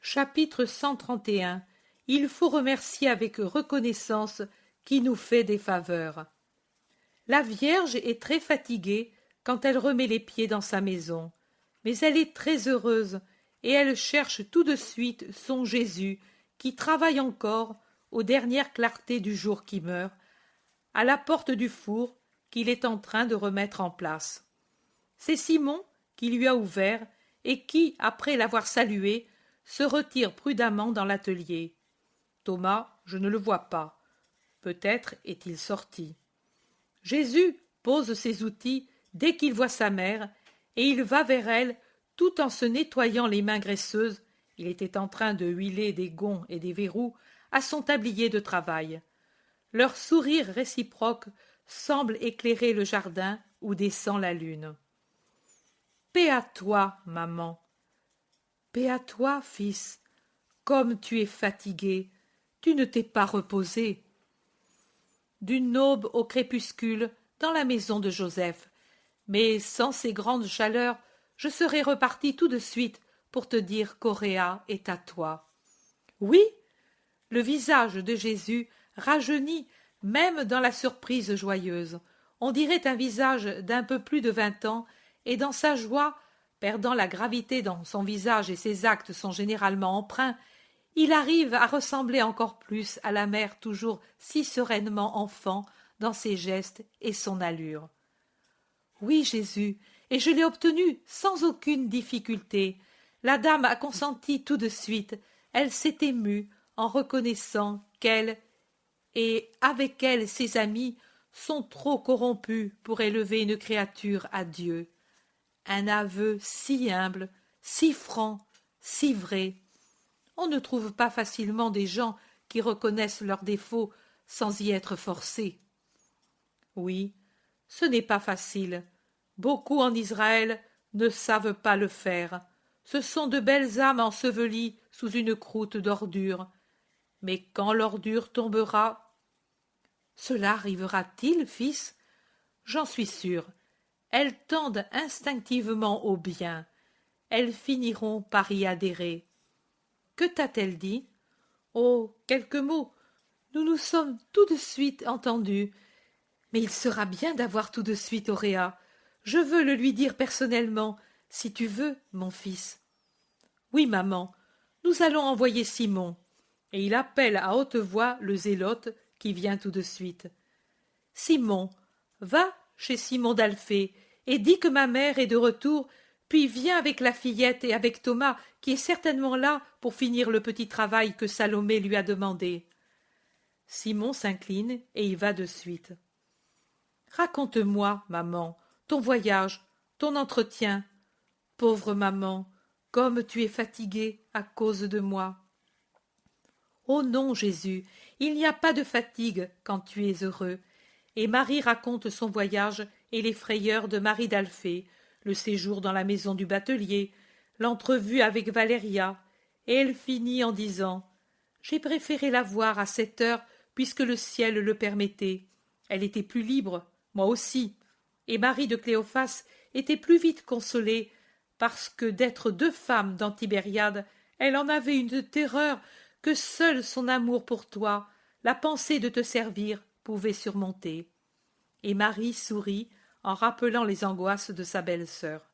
Chapitre 131. Il faut remercier avec reconnaissance qui nous fait des faveurs. La Vierge est très fatiguée quand elle remet les pieds dans sa maison, mais elle est très heureuse et elle cherche tout de suite son Jésus qui travaille encore aux dernières clartés du jour qui meurt, à la porte du four qu'il est en train de remettre en place. C'est Simon qui lui a ouvert et qui, après l'avoir salué, se retire prudemment dans l'atelier. Thomas, je ne le vois pas. Peut-être est-il sorti. Jésus pose ses outils dès qu'il voit sa mère, et il va vers elle tout en se nettoyant les mains graisseuses. Il était en train de huiler des gonds et des verrous à son tablier de travail. Leur sourire réciproque semble éclairer le jardin où descend la lune. Paix à toi, maman. Paix à toi, fils. Comme tu es fatigué, tu ne t'es pas reposé. D'une aube au crépuscule, dans la maison de Joseph. Mais sans ces grandes chaleurs, je serais reparti tout de suite pour te dire qu'Auréa est à toi. Oui, le visage de Jésus rajeunit même dans la surprise joyeuse. On dirait un visage d'un peu plus de 20 ans, et dans sa joie, perdant la gravité dont son visage et ses actes sont généralement empreints, il arrive à ressembler encore plus à la mère toujours si sereinement enfant dans ses gestes et son allure. Oui, Jésus, et je l'ai obtenu sans aucune difficulté. La dame a consenti tout de suite. Elle s'est émue en reconnaissant qu'elle et avec elle ses amis sont trop corrompus pour élever une créature à Dieu. Un aveu si humble, si franc, si vrai. On ne trouve pas facilement des gens qui reconnaissent leurs défauts sans y être forcés. Oui, ce n'est pas facile. Beaucoup en Israël ne savent pas le faire. Ce sont de belles âmes ensevelies sous une croûte d'ordure. Mais quand l'ordure tombera, cela arrivera-t-il, fils? J'en suis sûr. Elles tendent instinctivement au bien. Elles finiront par y adhérer. Que t'a-t-elle dit? Oh, quelques mots. Nous nous sommes tout de suite entendus. Mais il sera bien d'avoir tout de suite Auréa. Je veux le lui dire personnellement, si tu veux, mon fils. Oui, maman, nous allons envoyer Simon. Et il appelle à haute voix le zélote qui vient tout de suite. Simon, va chez Simon d'Alphée et dis que ma mère est de retour, puis viens avec la fillette et avec Thomas, qui est certainement là pour finir le petit travail que Salomé lui a demandé. Simon s'incline et y va de suite. Raconte-moi, maman, ton voyage, ton entretien. Pauvre maman, comme tu es fatiguée à cause de moi. Oh non, Jésus, il n'y a pas de fatigue quand tu es heureux. Et Marie raconte son voyage et les frayeurs de Marie d'Alphée, le séjour dans la maison du batelier, l'entrevue avec Valéria, et elle finit en disant « J'ai préféré la voir à cette heure puisque le ciel le permettait. Elle était plus libre, moi aussi. Et Marie de Cléophas était plus vite consolée parce que d'être deux femmes dans Tibériade, elle en avait une terreur que seul son amour pour toi, la pensée de te servir, pouvait surmonter. » Et Marie sourit en rappelant les angoisses de sa belle-sœur.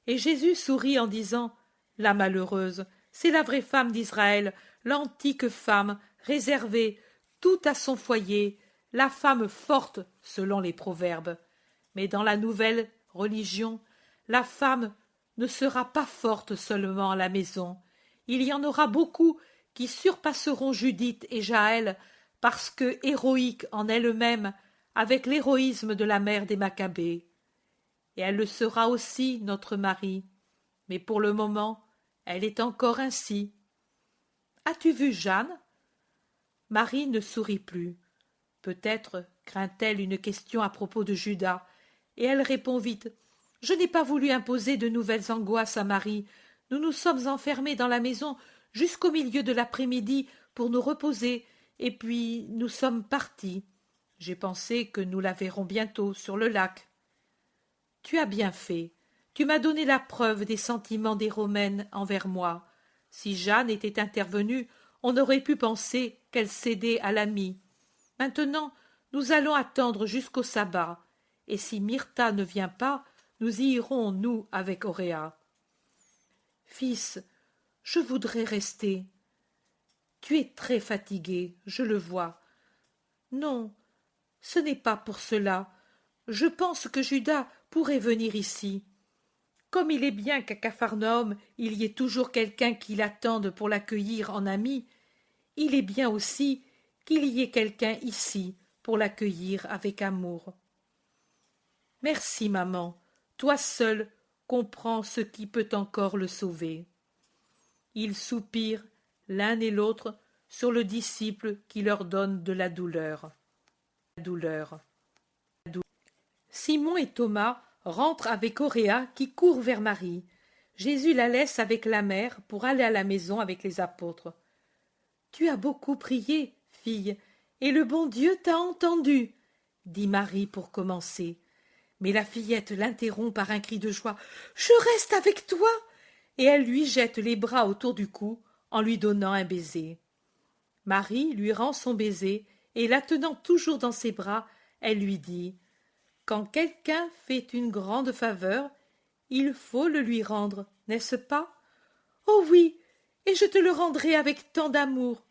Et Jésus sourit en disant « La malheureuse, c'est la vraie femme d'Israël, l'antique femme, réservée, tout à son foyer, la femme forte selon les proverbes. Mais dans la nouvelle religion, la femme ne sera pas forte seulement à la maison. Il y en aura beaucoup qui surpasseront Judith et Jaël parce que héroïques en elles-mêmes avec l'héroïsme de la mère des Maccabées. Et elle le sera aussi, notre Marie. Mais pour le moment, elle est encore ainsi. As-tu vu Jeanne? Marie ne sourit plus. Peut-être craint-elle une question à propos de Judas, et elle répond vite. Je n'ai pas voulu imposer de nouvelles angoisses à Marie. Nous nous sommes enfermés dans la maison jusqu'au milieu de l'après-midi pour nous reposer, et puis nous sommes partis. J'ai pensé que nous la verrons bientôt sur le lac. Tu as bien fait. Tu m'as donné la preuve des sentiments des Romaines envers moi. Si Jeanne était intervenue, on aurait pu penser qu'elle cédait à l'ami. Maintenant, nous allons attendre jusqu'au sabbat, et si Myrtha ne vient pas, nous y irons, nous, avec Auréa. Fils, je voudrais rester. Tu es très fatigué, je le vois. Non, ce n'est pas pour cela. Je pense que Judas pourrait venir ici. Comme il est bien qu'à Capharnaüm il y ait toujours quelqu'un qui l'attende pour l'accueillir en ami, il est bien aussi qu'il y ait quelqu'un ici pour l'accueillir avec amour. Merci, maman, toi seule comprends ce qui peut encore le sauver. Ils soupirent l'un et l'autre sur le disciple qui leur donne de la douleur. Simon et Thomas rentrent avec Auréa qui court vers Marie. Jésus la laisse avec la mère pour aller à la maison avec les apôtres. « Tu as beaucoup prié, fille, et le bon Dieu t'a entendue, » dit Marie pour commencer. Mais la fillette l'interrompt par un cri de joie. « Je reste avec toi !» Et elle lui jette les bras autour du cou en lui donnant un baiser. Marie lui rend son baiser et la tenant toujours dans ses bras, elle lui dit « Quand quelqu'un fait une grande faveur, il faut le lui rendre, n'est-ce pas ? Oh oui, et je te le rendrai avec tant d'amour.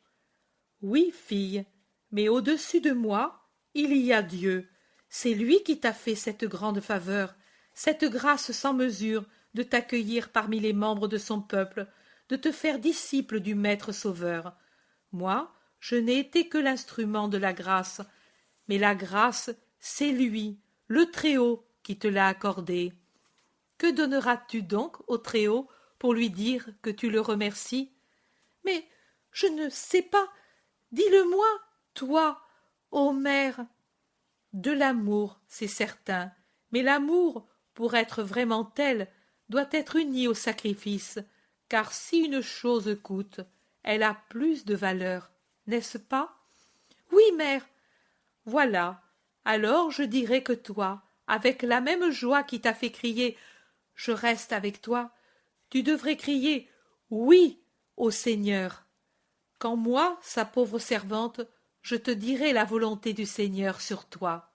Oui, fille, mais au-dessus de moi, il y a Dieu. C'est lui qui t'a fait cette grande faveur, cette grâce sans mesure de t'accueillir parmi les membres de son peuple, de te faire disciple du Maître Sauveur. Moi, je n'ai été que l'instrument de la grâce, mais la grâce, c'est lui, le Très-Haut, qui te l'a accordée. Que donneras-tu donc au Très-Haut pour lui dire que tu le remercies? Mais je ne sais pas. Dis-le-moi, toi, ô mère. De l'amour, c'est certain, mais l'amour, pour être vraiment tel, doit être uni au sacrifice, car si une chose coûte, elle a plus de valeur, n'est-ce pas? Oui, mère. Voilà. Alors je dirai que toi, avec la même joie qui t'a fait crier « Je reste avec toi », tu devrais crier « Oui » au Seigneur. Quand moi, sa pauvre servante, je te dirai la volonté du Seigneur sur toi.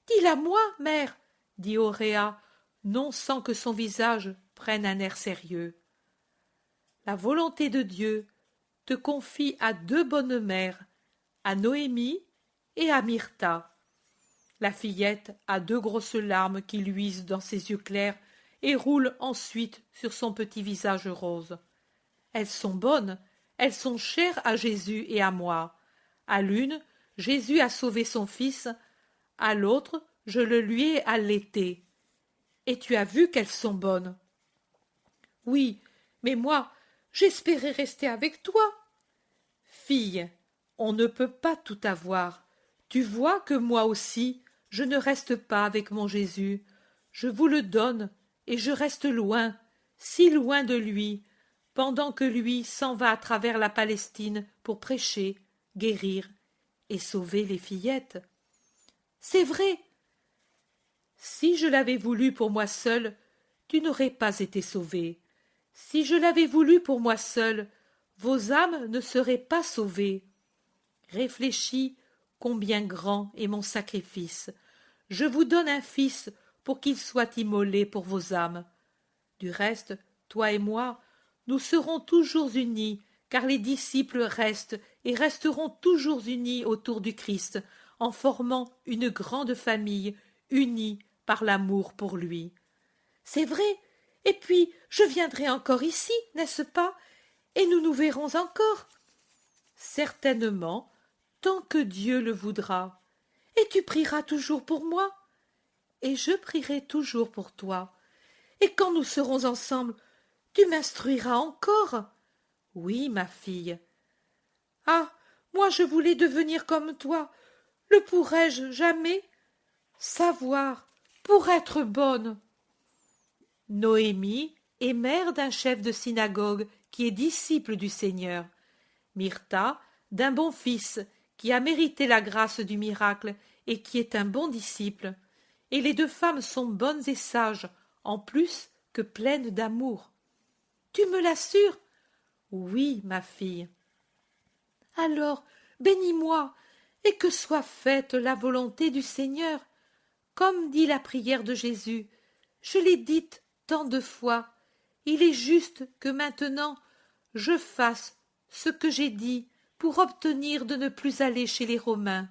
Dis-la moi, mère, dit Auréa, non sans que son visage prenne un air sérieux. La volonté de Dieu te confie à deux bonnes mères, à Noémie et à Myrtha. La fillette a deux grosses larmes qui luisent dans ses yeux clairs et roulent ensuite sur son petit visage rose. Elles sont bonnes, elles sont chères à Jésus et à moi. À l'une, Jésus a sauvé son fils, à l'autre, je le lui ai allaité. Et tu as vu qu'elles sont bonnes. Oui, mais moi, j'espérais rester avec toi. Fille, on ne peut pas tout avoir. Tu vois que moi aussi, je ne reste pas avec mon Jésus. Je vous le donne, et je reste loin, si loin de lui, pendant que lui s'en va à travers la Palestine pour prêcher, guérir et sauver les fillettes. C'est vrai. Si je l'avais voulu pour moi seule, tu n'aurais pas été sauvée. Si je l'avais voulu pour moi seule, vos âmes ne seraient pas sauvées. Réfléchis combien grand est mon sacrifice. Je vous donne un fils pour qu'il soit immolé pour vos âmes. Du reste, toi et moi, nous serons toujours unis, car les disciples restent et resteront toujours unis autour du Christ, en formant une grande famille, unie par l'amour pour lui. C'est vrai, et puis je viendrai encore ici, n'est-ce pas? Et nous nous verrons encore. Certainement, tant que Dieu le voudra. Et tu prieras toujours pour moi? Et je prierai toujours pour toi. Et quand nous serons ensemble, tu m'instruiras encore? Oui, ma fille. Ah, moi je voulais devenir comme toi. Le pourrais-je jamais? Savoir, pour être bonne. Noémie est mère d'un chef de synagogue qui est disciple du Seigneur. Myrtha, d'un bon fils qui a mérité la grâce du miracle et qui est un bon disciple. Et les deux femmes sont bonnes et sages, en plus que pleines d'amour. Tu me l'assures? Oui, ma fille. Alors, bénis-moi, et que soit faite la volonté du Seigneur, comme dit la prière de Jésus. Je l'ai dite tant de fois. Il est juste que maintenant je fasse ce que j'ai dit pour obtenir de ne plus aller chez les Romains.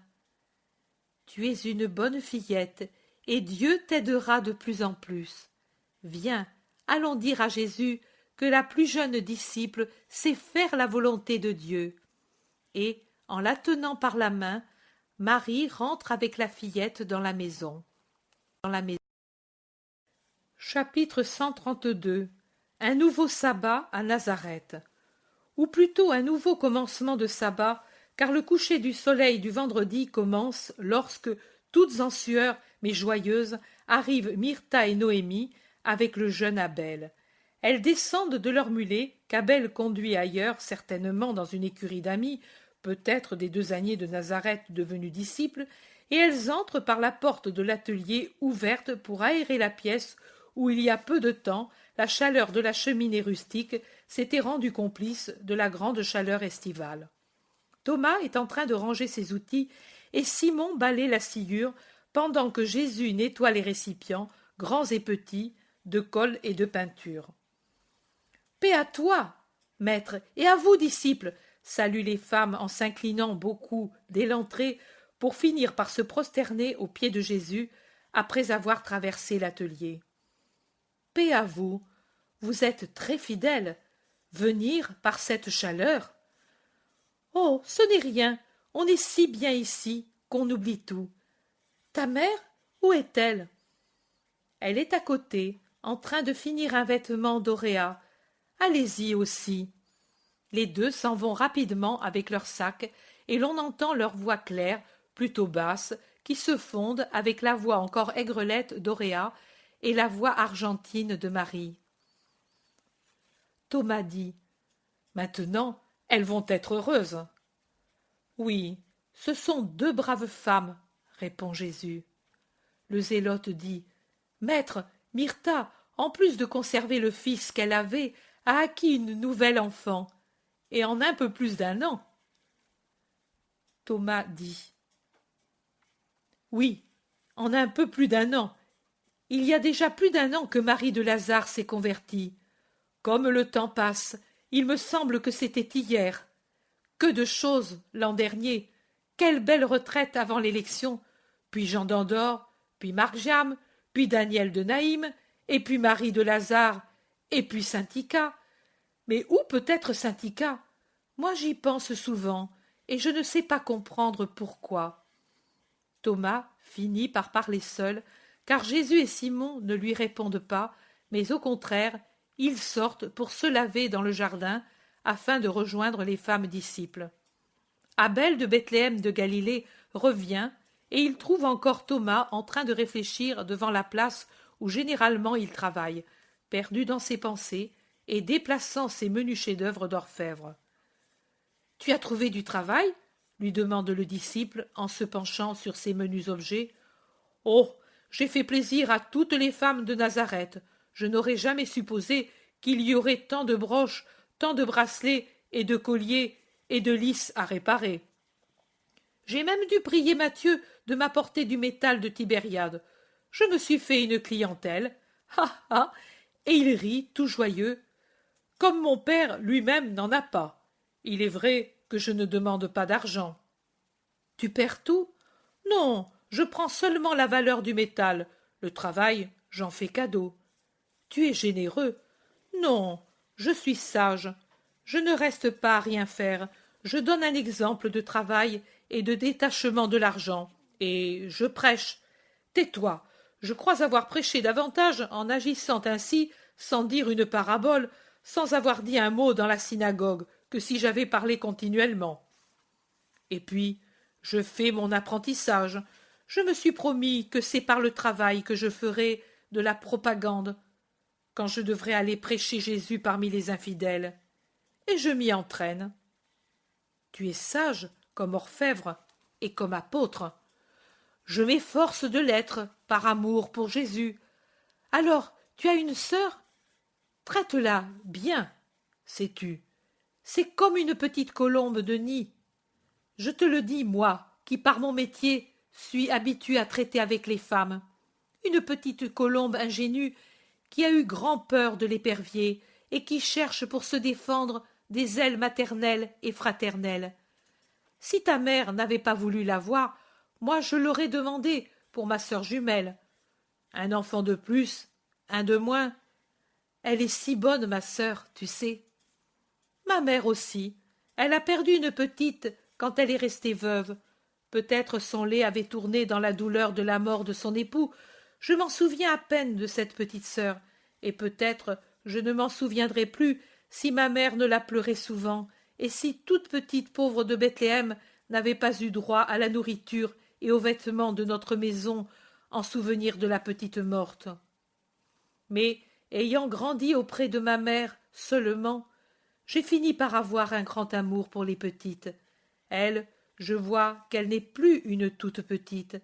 Tu es une bonne fillette, et Dieu t'aidera de plus en plus. Viens, allons dire à Jésus que la plus jeune disciple sait faire la volonté de Dieu. Et, en la tenant par la main, Marie rentre avec la fillette dans la maison. Chapitre 132. Un nouveau sabbat à Nazareth. Ou plutôt un nouveau commencement de sabbat, car le coucher du soleil du vendredi commence lorsque, toutes en sueur mais joyeuses, arrivent Myrtha et Noémie avec le jeune Abel. Elles descendent de leur mulet, qu'Abel conduit ailleurs, certainement dans une écurie d'amis, peut-être des 2 âniers de Nazareth devenus disciples, et elles entrent par la porte de l'atelier ouverte pour aérer la pièce où il y a peu de temps la chaleur de la cheminée rustique s'était rendue complice de la grande chaleur estivale. Thomas est en train de ranger ses outils et Simon balaie la sciure pendant que Jésus nettoie les récipients, grands et petits, de colle et de peinture. Paix à toi, maître, et à vous, disciples, saluent les femmes en s'inclinant beaucoup dès l'entrée pour finir par se prosterner aux pieds de Jésus après avoir traversé l'atelier. Paix à vous, vous êtes très fidèles. Venir par cette chaleur? Oh, ce n'est rien, on est si bien ici qu'on oublie tout. Ta mère, où est-elle? Elle est à côté, en train de finir un vêtement d'Auréa. Allez-y aussi. Les deux s'en vont rapidement avec leurs sacs, et l'on entend leur voix claire, plutôt basse, qui se fondent avec la voix encore aigrelette d'Auréa et la voix argentine de Marie. Thomas dit: Maintenant, elles vont être heureuses. Oui, ce sont 2 braves femmes, répond Jésus. Le zélote dit: Maître, Myrtha, en plus de conserver le fils qu'elle avait, a acquis une nouvelle enfant, et en un peu plus d'1 an. Thomas dit: Oui, en un peu plus d'1 an. Il y a déjà plus d'1 an que Marie de Lazare s'est convertie. Comme le temps passe, il me semble que c'était hier. Que de choses, l'an dernier. Quelle belle retraite avant l'élection. Puis Jean d'Andorre, puis Marc-Jam, puis Daniel de Naïm, et puis Marie de Lazare, et puis Saint-Ica. Mais où peut être Saint-Ica? Moi j'y pense souvent, et je ne sais pas comprendre pourquoi. Thomas finit par parler seul, car Jésus et Simon ne lui répondent pas, mais au contraire, ils sortent pour se laver dans le jardin, afin de rejoindre les femmes disciples. Abel de Bethléem de Galilée revient, et il trouve encore Thomas en train de réfléchir devant la place où généralement il travaille, perdu dans ses pensées et déplaçant ses menus chefs-d'œuvre d'orfèvre. « Tu as trouvé du travail ?» lui demande le disciple en se penchant sur ses menus objets. « Oh, j'ai fait plaisir à toutes les femmes de Nazareth. Je n'aurais jamais supposé qu'il y aurait tant de broches, tant de bracelets et de colliers et de lys à réparer. J'ai même dû prier Matthieu de m'apporter du métal de Tibériade. Je me suis fait une clientèle. Ha ha. Et il rit, tout joyeux. Comme mon père lui-même n'en a pas. Il est vrai que je ne demande pas d'argent. Tu perds tout? Non, je prends seulement la valeur du métal. Le travail, j'en fais cadeau. Tu es généreux? Non, je suis sage. Je ne reste pas à rien faire. Je donne un exemple de travail et de détachement de l'argent. Et je prêche. Tais-toi. Je crois avoir prêché davantage en agissant ainsi, sans dire une parabole, sans avoir dit un mot dans la synagogue, que si j'avais parlé continuellement. Et puis, je fais mon apprentissage. Je me suis promis que c'est par le travail que je ferai de la propagande, quand je devrais aller prêcher Jésus parmi les infidèles. Et je m'y entraîne. Tu es sage comme orfèvre et comme apôtre. Je m'efforce de l'être par amour pour Jésus. Alors, tu as une sœur? Traite-la bien, sais-tu. C'est comme une petite colombe de nid. Je te le dis, moi, qui par mon métier suis habitué à traiter avec les femmes. Une petite colombe ingénue qui a eu grand peur de l'épervier et qui cherche pour se défendre des ailes maternelles et fraternelles. Si ta mère n'avait pas voulu l'avoir, moi je l'aurais demandé pour ma sœur jumelle. Un enfant de plus, un de moins. Elle est si bonne, ma sœur, tu sais. Ma mère aussi. Elle a perdu une petite quand elle est restée veuve. Peut-être son lait avait tourné dans la douleur de la mort de son époux. Je m'en souviens à peine de cette petite sœur, et peut-être je ne m'en souviendrai plus si ma mère ne la pleurait souvent, et si toute petite pauvre de Bethléem n'avait pas eu droit à la nourriture et aux vêtements de notre maison en souvenir de la petite morte. Mais, ayant grandi auprès de ma mère seulement, j'ai fini par avoir un grand amour pour les petites. Elle, je vois qu'elle n'est plus une toute petite,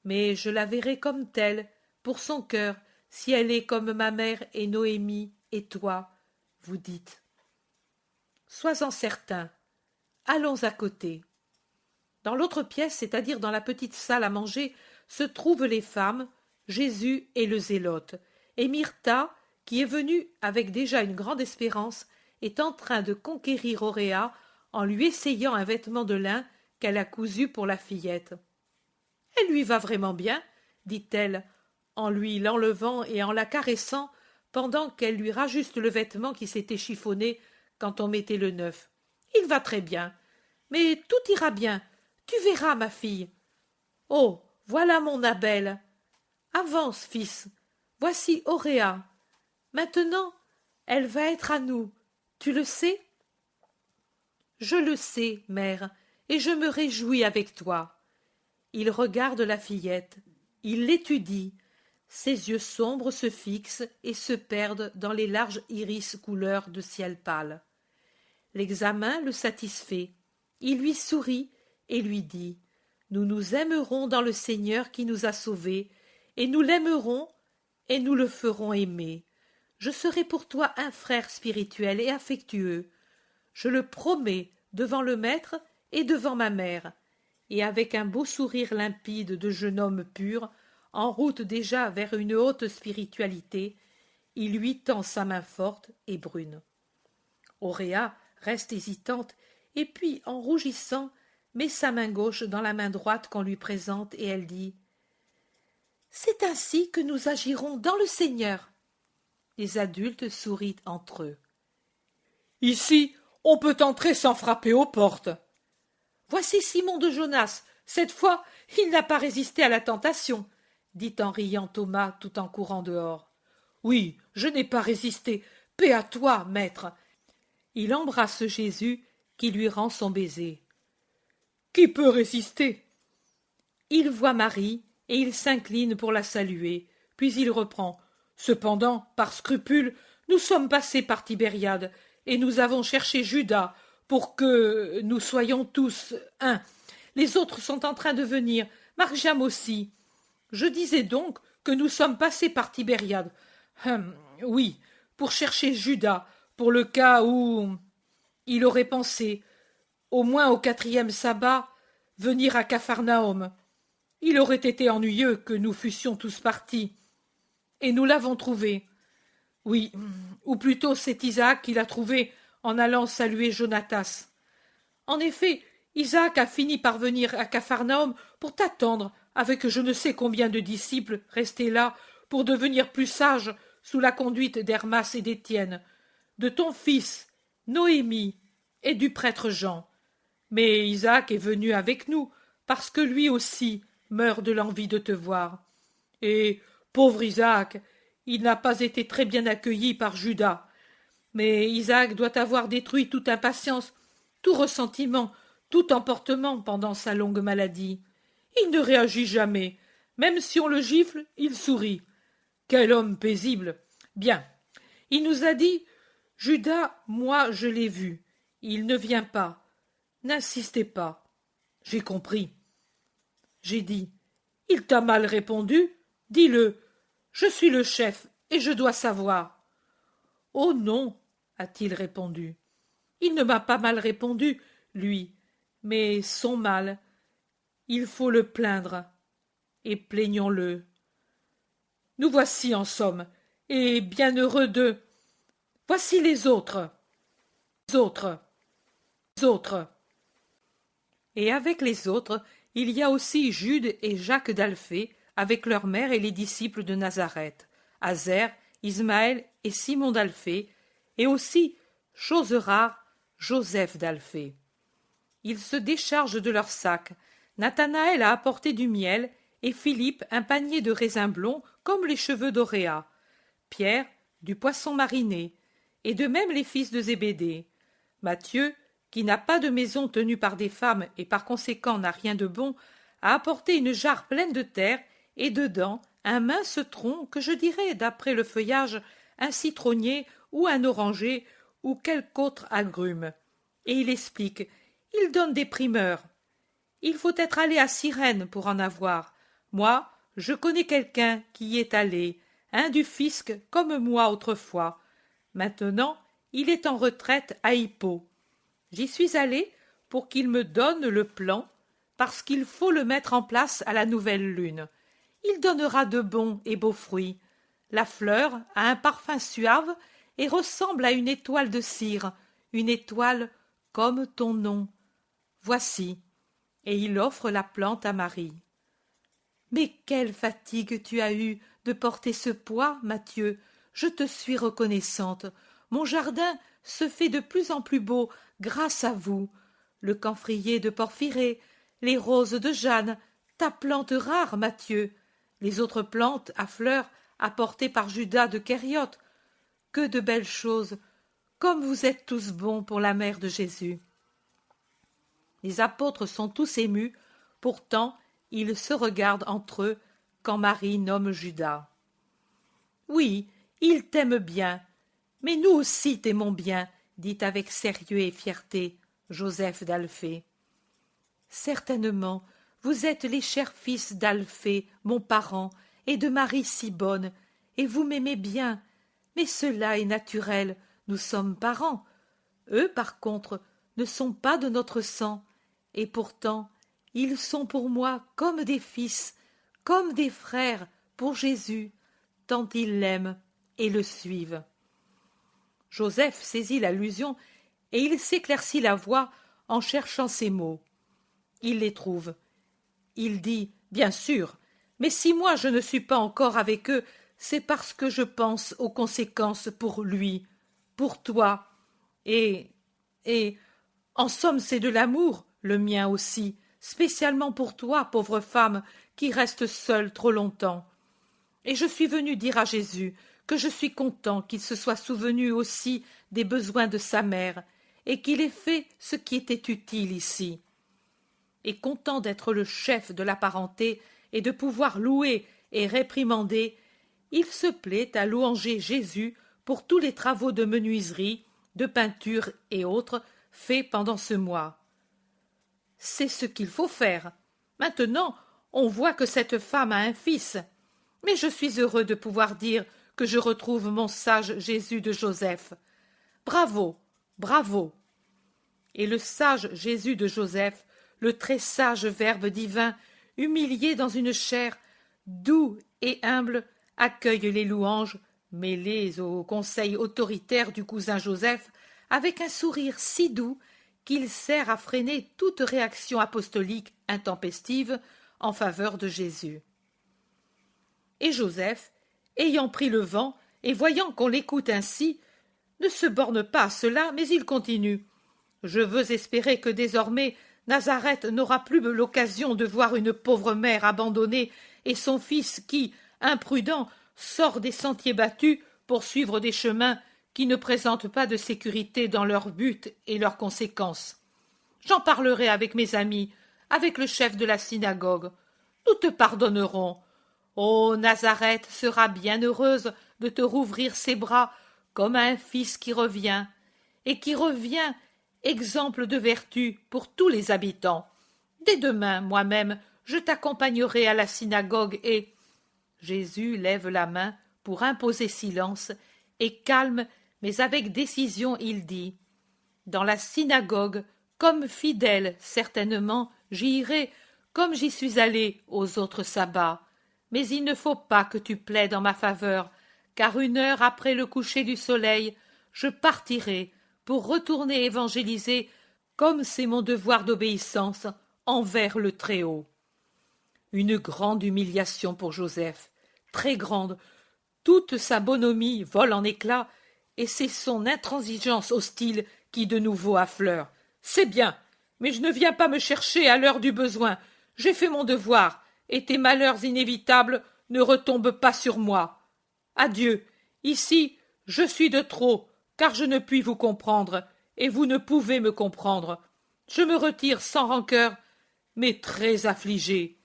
mais je la verrai comme telle, pour son cœur, si elle est comme ma mère et Noémie et toi, vous dites. Sois-en certain. Allons à côté. Dans l'autre pièce, c'est-à-dire dans la petite salle à manger, se trouvent les femmes, Jésus et le zélote, et Myrtha, qui est venue avec déjà une grande espérance, est en train de conquérir Auréa en lui essayant un vêtement de lin qu'elle a cousu pour la fillette. « Elle lui va vraiment bien, dit-elle, en lui l'enlevant et en la caressant pendant qu'elle lui rajuste le vêtement qui s'était chiffonné quand on mettait le neuf. Il va très bien, mais tout ira bien, tu verras, ma fille. Oh, voilà mon Abel. Avance, fils, voici Auréa. Maintenant, elle va être à nous, tu le sais? Je le sais, mère, et je me réjouis avec toi. Il regarde la fillette, il l'étudie. Ses yeux sombres se fixent et se perdent dans les larges iris couleur de ciel pâle. L'examen le satisfait. Il lui sourit et lui dit « Nous nous aimerons dans le Seigneur qui nous a sauvés, et nous l'aimerons et nous le ferons aimer. Je serai pour toi un frère spirituel et affectueux. Je le promets devant le maître et devant ma mère. » Et avec un beau sourire limpide de jeune homme pur, en route déjà vers une haute spiritualité, il lui tend sa main forte et brune. Auréa reste hésitante, et puis, en rougissant, met sa main gauche dans la main droite qu'on lui présente, et elle dit « C'est ainsi que nous agirons dans le Seigneur. » Les adultes sourient entre eux. « Ici, on peut entrer sans frapper aux portes. » Voici Simon de Jonas. Cette fois, il n'a pas résisté à la tentation, dit en riant Thomas tout en courant dehors. Oui, je n'ai pas résisté. Paix à toi, maître. Il embrasse Jésus qui lui rend son baiser. Qui peut résister? Il voit Marie et il s'incline pour la saluer, puis il reprend. Cependant, par scrupule, nous sommes passés par Tibériade et nous avons cherché Judas pour que nous soyons tous un. Les autres sont en train de venir, Marjam aussi. Je disais donc que nous sommes passés par Tibériade. Oui, pour chercher Judas, pour le cas où il aurait pensé, au moins au 4e sabbat, venir à Capharnaüm. Il aurait été ennuyeux que nous fussions tous partis. Et nous l'avons trouvé. Oui, ou plutôt c'est Isaac qui l'a trouvé en allant saluer Jonatas. En effet, Isaac a fini par venir à Capharnaüm pour t'attendre avec je ne sais combien de disciples restés là pour devenir plus sages sous la conduite d'Hermas et d'Étienne, de ton fils, Noémie, et du prêtre Jean. Mais Isaac est venu avec nous, parce que lui aussi meurt de l'envie de te voir. Et, pauvre Isaac, il n'a pas été très bien accueilli par Judas. Mais Isaac doit avoir détruit toute impatience, tout ressentiment, tout emportement pendant sa longue maladie. Il ne réagit jamais. Même si on le gifle, il sourit. Quel homme paisible. Bien. Il nous a dit « Judas, moi, je l'ai vu. Il ne vient pas. N'insistez pas. » J'ai compris. J'ai dit « Il t'a mal répondu? Dis-le. Je suis le chef et je dois savoir. » Oh non, a-t-il répondu. Il ne m'a pas mal répondu, lui, mais son mal, il faut le plaindre, et plaignons-le. Nous voici, en somme, et bien heureux d'eux. Voici les autres. Les autres. Les autres. Et avec les autres, il y a aussi Jude et Jacques d'Alphée, avec leur mère et les disciples de Nazareth, Azer, Ismaël et Simon d'Alphée, et aussi, chose rare, Joseph d'Alphée. Ils se déchargent de leurs sacs. Nathanaël a apporté du miel, et Philippe un panier de raisins blonds comme les cheveux d'Auréa, Pierre du poisson mariné, et de même les fils de Zébédée. Matthieu, qui n'a pas de maison tenue par des femmes et par conséquent n'a rien de bon, a apporté une jarre pleine de terre et dedans un mince tronc que je dirais, d'après le feuillage, un citronnier ou un oranger ou quelque autre agrume. Et il explique, il donne des primeurs. Il faut être allé à Cyrène pour en avoir. Moi, je connais quelqu'un qui y est allé, un du fisc comme moi autrefois. Maintenant, il est en retraite à Hippo. J'y suis allé pour qu'il me donne le plan, parce qu'il faut le mettre en place à la nouvelle lune. Il donnera de bons et beaux fruits. La fleur a un parfum suave et ressemble à une étoile de cire, une étoile comme ton nom. Voici. Et il offre la plante à Marie. Mais quelle fatigue tu as eue de porter ce poids, Mathieu. Je te suis reconnaissante. Mon jardin se fait de plus en plus beau grâce à vous. Le camphrier de Porphyrée, les roses de Jeanne, ta plante rare, Mathieu, les autres plantes à fleurs apportées par Judas de Kériote. Que de belles choses, comme vous êtes tous bons pour la mère de Jésus. Les apôtres sont tous émus, pourtant ils se regardent entre eux quand Marie nomme Judas. Oui, il t'aime bien, mais nous aussi t'aimons bien, dit avec sérieux et fierté Joseph d'Alphée. Certainement, vous êtes les chers fils d'Alphée, mon parent, et de Marie si bonne, et vous m'aimez bien, mais cela est naturel, nous sommes parents. Eux, par contre, ne sont pas de notre sang, et pourtant, ils sont pour moi comme des fils, comme des frères pour Jésus, tant ils l'aiment et le suivent. Joseph saisit l'allusion et il s'éclaircit la voix en cherchant ses mots. Il les trouve. Il dit, bien sûr, mais si moi je ne suis pas encore avec eux, c'est parce que je pense aux conséquences pour lui, pour toi, et, en somme, c'est de l'amour, le mien aussi, spécialement pour toi, pauvre femme, qui reste seule trop longtemps. Et je suis venu dire à Jésus que je suis content qu'il se soit souvenu aussi des besoins de sa mère, et qu'il ait fait ce qui était utile ici. Et content d'être le chef de la parenté et de pouvoir louer et réprimander, il se plaît à louanger Jésus pour tous les travaux de menuiserie, de peinture et autres faits pendant ce mois. C'est ce qu'il faut faire. Maintenant, on voit que cette femme a un fils. Mais je suis heureux de pouvoir dire que je retrouve mon sage Jésus de Joseph. Bravo, bravo. Et le sage Jésus de Joseph, le très sage Verbe divin, humilié dans une chair, doux et humble, accueille les louanges, mêlées au conseil autoritaire du cousin Joseph, avec un sourire si doux qu'il sert à freiner toute réaction apostolique intempestive en faveur de Jésus. Et Joseph, ayant pris le vent et voyant qu'on l'écoute ainsi, ne se borne pas à cela, mais il continue. Je veux espérer que désormais Nazareth n'aura plus l'occasion de voir une pauvre mère abandonnée et son fils qui, imprudent, sort des sentiers battus pour suivre des chemins qui ne présentent pas de sécurité dans leur but et leurs conséquences. J'en parlerai avec mes amis, avec le chef de la synagogue. Nous te pardonnerons. Oh, Nazareth sera bien heureuse de te rouvrir ses bras comme à un fils qui revient, exemple de vertu pour tous les habitants. Dès demain, moi-même, je t'accompagnerai à la synagogue et... Jésus lève la main pour imposer silence et calme Mais avec décision il dit: dans la synagogue, comme fidèle, certainement, j'y irai, comme j'y suis allé aux autres sabbats. Mais il ne faut pas que tu plaides en ma faveur, car 1 heure après le coucher du soleil, je partirai pour retourner évangéliser, comme c'est mon devoir d'obéissance envers le Très-Haut. Une grande humiliation pour Joseph, très grande. Toute sa bonhomie vole en éclats, et c'est son intransigeance hostile qui de nouveau affleure. C'est bien, mais je ne viens pas me chercher à l'heure du besoin. J'ai fait mon devoir, et tes malheurs inévitables ne retombent pas sur moi. Adieu. Ici, je suis de trop, car je ne puis vous comprendre, et vous ne pouvez me comprendre. Je me retire sans rancœur, mais très affligé.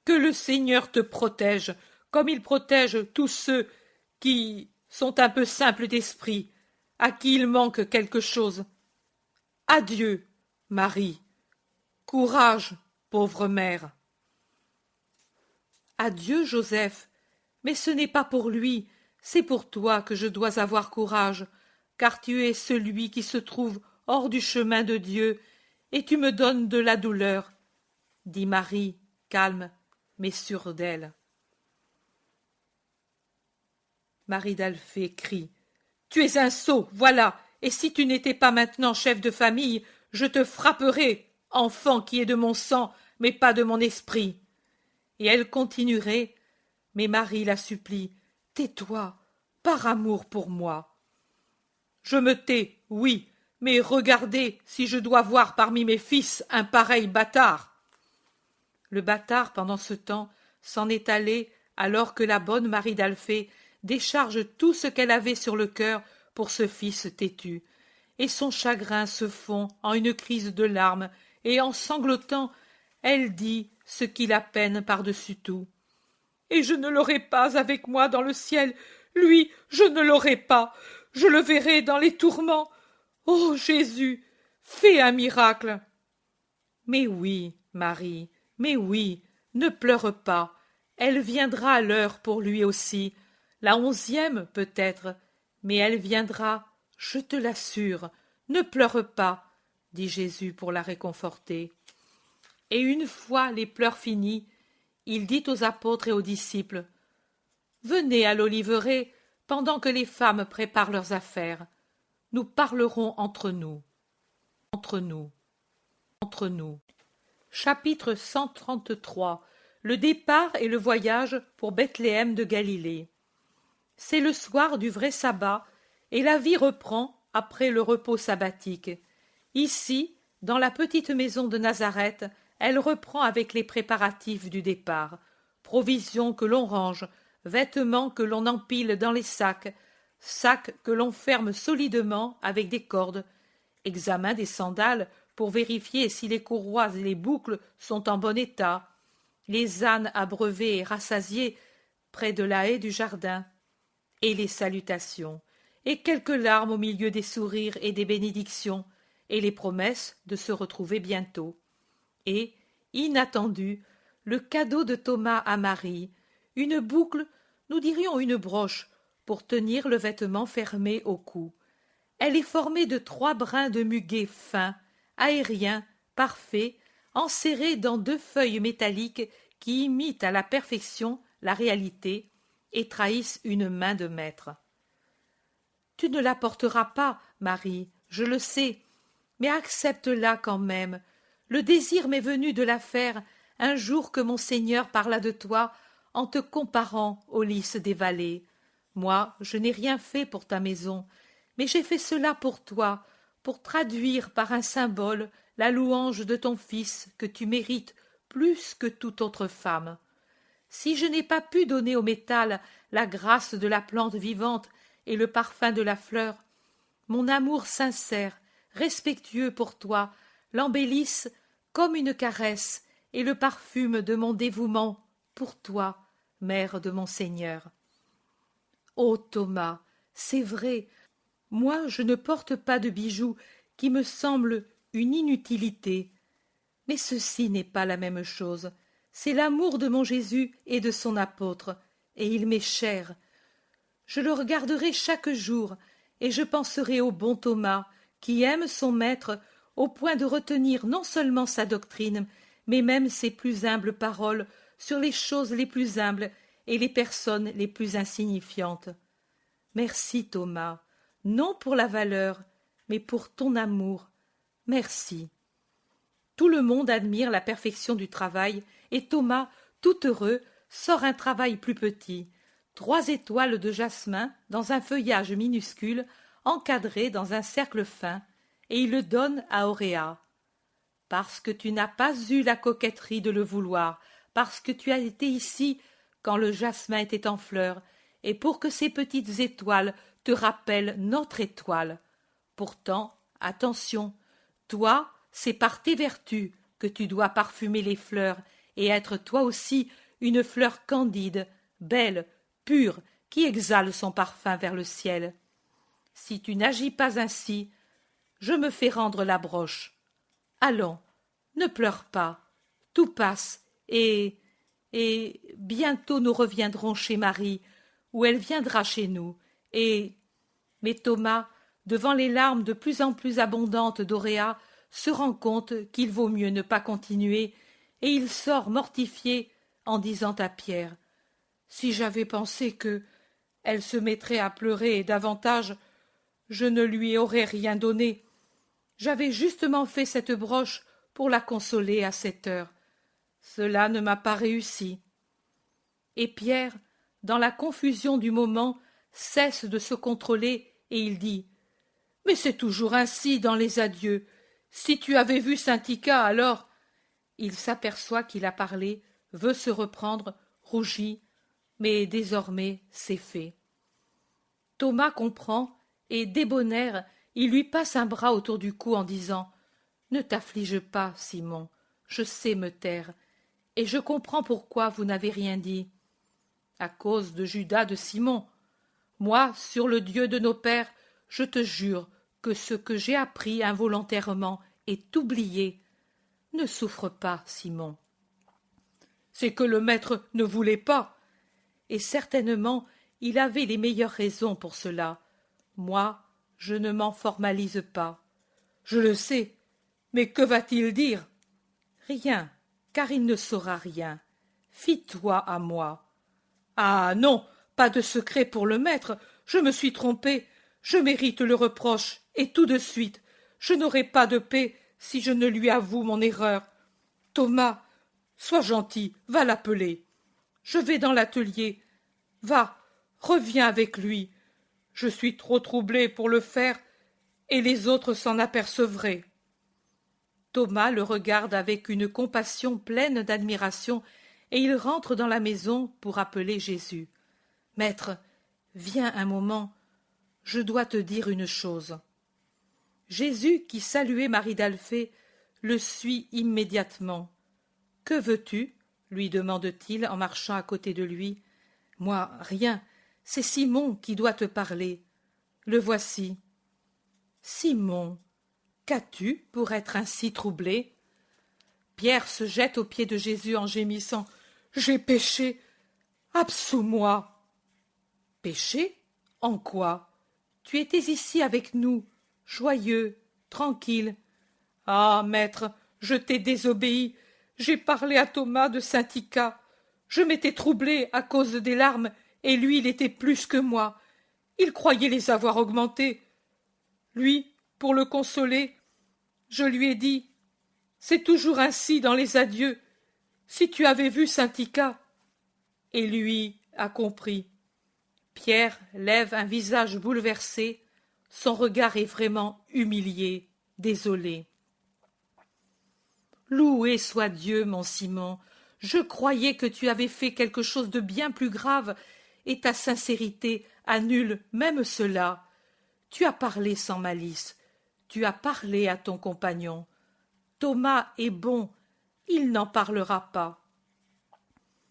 Que le Seigneur te protège, comme il protège tous ceux qui sont un peu simples d'esprit, à qui il manque quelque chose. Adieu, Marie. Courage, pauvre mère. Adieu, Joseph. Mais ce n'est pas pour lui, c'est pour toi que je dois avoir courage, car tu es celui qui se trouve hors du chemin de Dieu, et tu me donnes de la douleur, dit Marie, calme, mais sûre d'elle. Marie d'Alphée crie: tu es un sot, voilà, et si tu n'étais pas maintenant chef de famille, je te frapperais, enfant qui est de mon sang, mais pas de mon esprit. Et elle continuerait, mais Marie la supplie: tais-toi, par amour pour moi. Je me tais, oui, mais regardez si je dois voir parmi mes fils un pareil bâtard. Le bâtard, pendant ce temps, s'en est allé, alors que la bonne Marie d'Alphée décharge tout ce qu'elle avait sur le cœur pour ce fils têtu, et son chagrin se fond en une crise de larmes, et en sanglotant, elle dit ce qui la peine par-dessus tout: et je ne l'aurai pas avec moi dans le ciel, lui, je ne l'aurai pas, je le verrai dans les tourments. Ô Jésus, fais un miracle. Mais oui, Marie, mais oui, ne pleure pas, elle viendra à l'heure pour lui aussi, la 11e peut-être, mais elle viendra, je te l'assure, ne pleure pas, dit Jésus pour la réconforter. Et une fois les pleurs finis, il dit aux apôtres et aux disciples: venez à l'oliveraie pendant que les femmes préparent leurs affaires. Nous parlerons entre nous. Entre nous. Entre nous. Chapitre 133. Le départ et le voyage pour Bethléem de Galilée. C'est le soir du vrai sabbat, et la vie reprend après le repos sabbatique. Ici, dans la petite maison de Nazareth, elle reprend avec les préparatifs du départ. Provisions que l'on range, vêtements que l'on empile dans les sacs que l'on ferme solidement avec des cordes, examen des sandales pour vérifier si les courroies et les boucles sont en bon état, les ânes abreuvés et rassasiés près de la haie du jardin, et les salutations, et quelques larmes au milieu des sourires et des bénédictions, et les promesses de se retrouver bientôt. Et, inattendu, le cadeau de Thomas à Marie, une boucle, nous dirions une broche, pour tenir le vêtement fermé au cou. Elle est formée de 3 brins de muguet fins, aériens, parfaits, enserrés dans 2 feuilles métalliques qui imitent à la perfection la réalité et trahissent une main de maître. Tu ne la porteras pas, Marie, je le sais, mais accepte-la quand même. Le désir m'est venu de la faire un jour que mon Seigneur parla de toi en te comparant aux lys des vallées. Moi, je n'ai rien fait pour ta maison, mais j'ai fait cela pour toi, pour traduire par un symbole la louange de ton Fils que tu mérites plus que toute autre femme. Si je n'ai pas pu donner au métal la grâce de la plante vivante et le parfum de la fleur, mon amour sincère, respectueux pour toi, l'embellisse comme une caresse et le parfume de mon dévouement pour toi, mère de mon Seigneur. Ô Thomas, c'est vrai, moi je ne porte pas de bijoux qui me semblent une inutilité. Mais ceci n'est pas la même chose. C'est l'amour de mon Jésus et de son apôtre, et il m'est cher. Je le regarderai chaque jour, et je penserai au bon Thomas, qui aime son maître au point de retenir non seulement sa doctrine, mais même ses plus humbles paroles sur les choses les plus humbles et les personnes les plus insignifiantes. Merci, Thomas, non pour la valeur, mais pour ton amour. Merci. Tout le monde admire la perfection du travail, et Thomas, tout heureux, sort un travail plus petit. 3 étoiles de jasmin dans un feuillage minuscule, encadré dans un cercle fin, et il le donne à Auréa. Parce que tu n'as pas eu la coquetterie de le vouloir, parce que tu as été ici quand le jasmin était en fleurs, et pour que ces petites étoiles te rappellent notre étoile. Pourtant, attention, toi, c'est par tes vertus que tu dois parfumer les fleurs et être toi aussi une fleur candide, belle, pure, qui exhale son parfum vers le ciel. Si tu n'agis pas ainsi, je me fais rendre la broche. Allons, ne pleure pas, tout passe, et bientôt nous reviendrons chez Marie, ou elle viendra chez nous, Mais Thomas, devant les larmes de plus en plus abondantes d'Auréa, se rend compte qu'il vaut mieux ne pas continuer, et il sort mortifié en disant à Pierre: « Si j'avais pensé que elle se mettrait à pleurer davantage, je ne lui aurais rien donné. J'avais justement fait cette broche pour la consoler à cette heure. Cela ne m'a pas réussi. » Et Pierre, dans la confusion du moment, cesse de se contrôler et il dit: « Mais c'est toujours ainsi dans les adieux. Si tu avais vu Saint-Tica, alors… » Il s'aperçoit qu'il a parlé, veut se reprendre, rougit, mais désormais c'est fait. Thomas comprend, et débonnaire, il lui passe un bras autour du cou en disant: « Ne t'afflige pas, Simon, je sais me taire, et je comprends pourquoi vous n'avez rien dit. À cause de Judas de Simon. Moi, sur le Dieu de nos pères, je te jure que ce que j'ai appris involontairement est oublié. Ne souffre pas, Simon. » C'est que le maître ne voulait pas. Et certainement, il avait les meilleures raisons pour cela. Moi, je ne m'en formalise pas. Je le sais, mais que va-t-il dire? Rien, car il ne saura rien. Fie-toi à moi. Ah non, pas de secret pour le maître, je me suis trompé, je mérite le reproche, et tout de suite. Je n'aurai pas de paix si je ne lui avoue mon erreur. Thomas, sois gentil, va l'appeler. Je vais dans l'atelier. Va, reviens avec lui. Je suis trop troublé pour le faire, et les autres s'en apercevraient. Thomas le regarde avec une compassion pleine d'admiration, et il rentre dans la maison pour appeler Jésus. « Maître, viens un moment, je dois te dire une chose. » Jésus, qui saluait Marie d'Alphée, le suit immédiatement. « Que veux-tu » lui demande-t-il en marchant à côté de lui. « Moi, rien, c'est Simon qui doit te parler. Le voici. »« Simon, qu'as-tu pour être ainsi troublé ?» Pierre se jette aux pieds de Jésus en gémissant. « J'ai péché. Absous-moi. » « Péché? En quoi? Tu étais ici avec nous, joyeux, tranquille. Ah, maître, je t'ai désobéi. J'ai parlé à Thomas de Saint-Tica. Je m'étais troublé à cause des larmes, et lui, il était plus que moi. Il croyait les avoir augmentées. Lui, pour le consoler, je lui ai dit: « C'est toujours ainsi dans les adieux. Si tu avais vu Saint-Tica… » Et lui a compris. Pierre lève un visage bouleversé, son regard est vraiment humilié, désolé. « Loué soit Dieu, mon Simon, je croyais que tu avais fait quelque chose de bien plus grave, et ta sincérité annule même cela. Tu as parlé sans malice, tu as parlé à ton compagnon. Thomas est bon, il n'en parlera pas.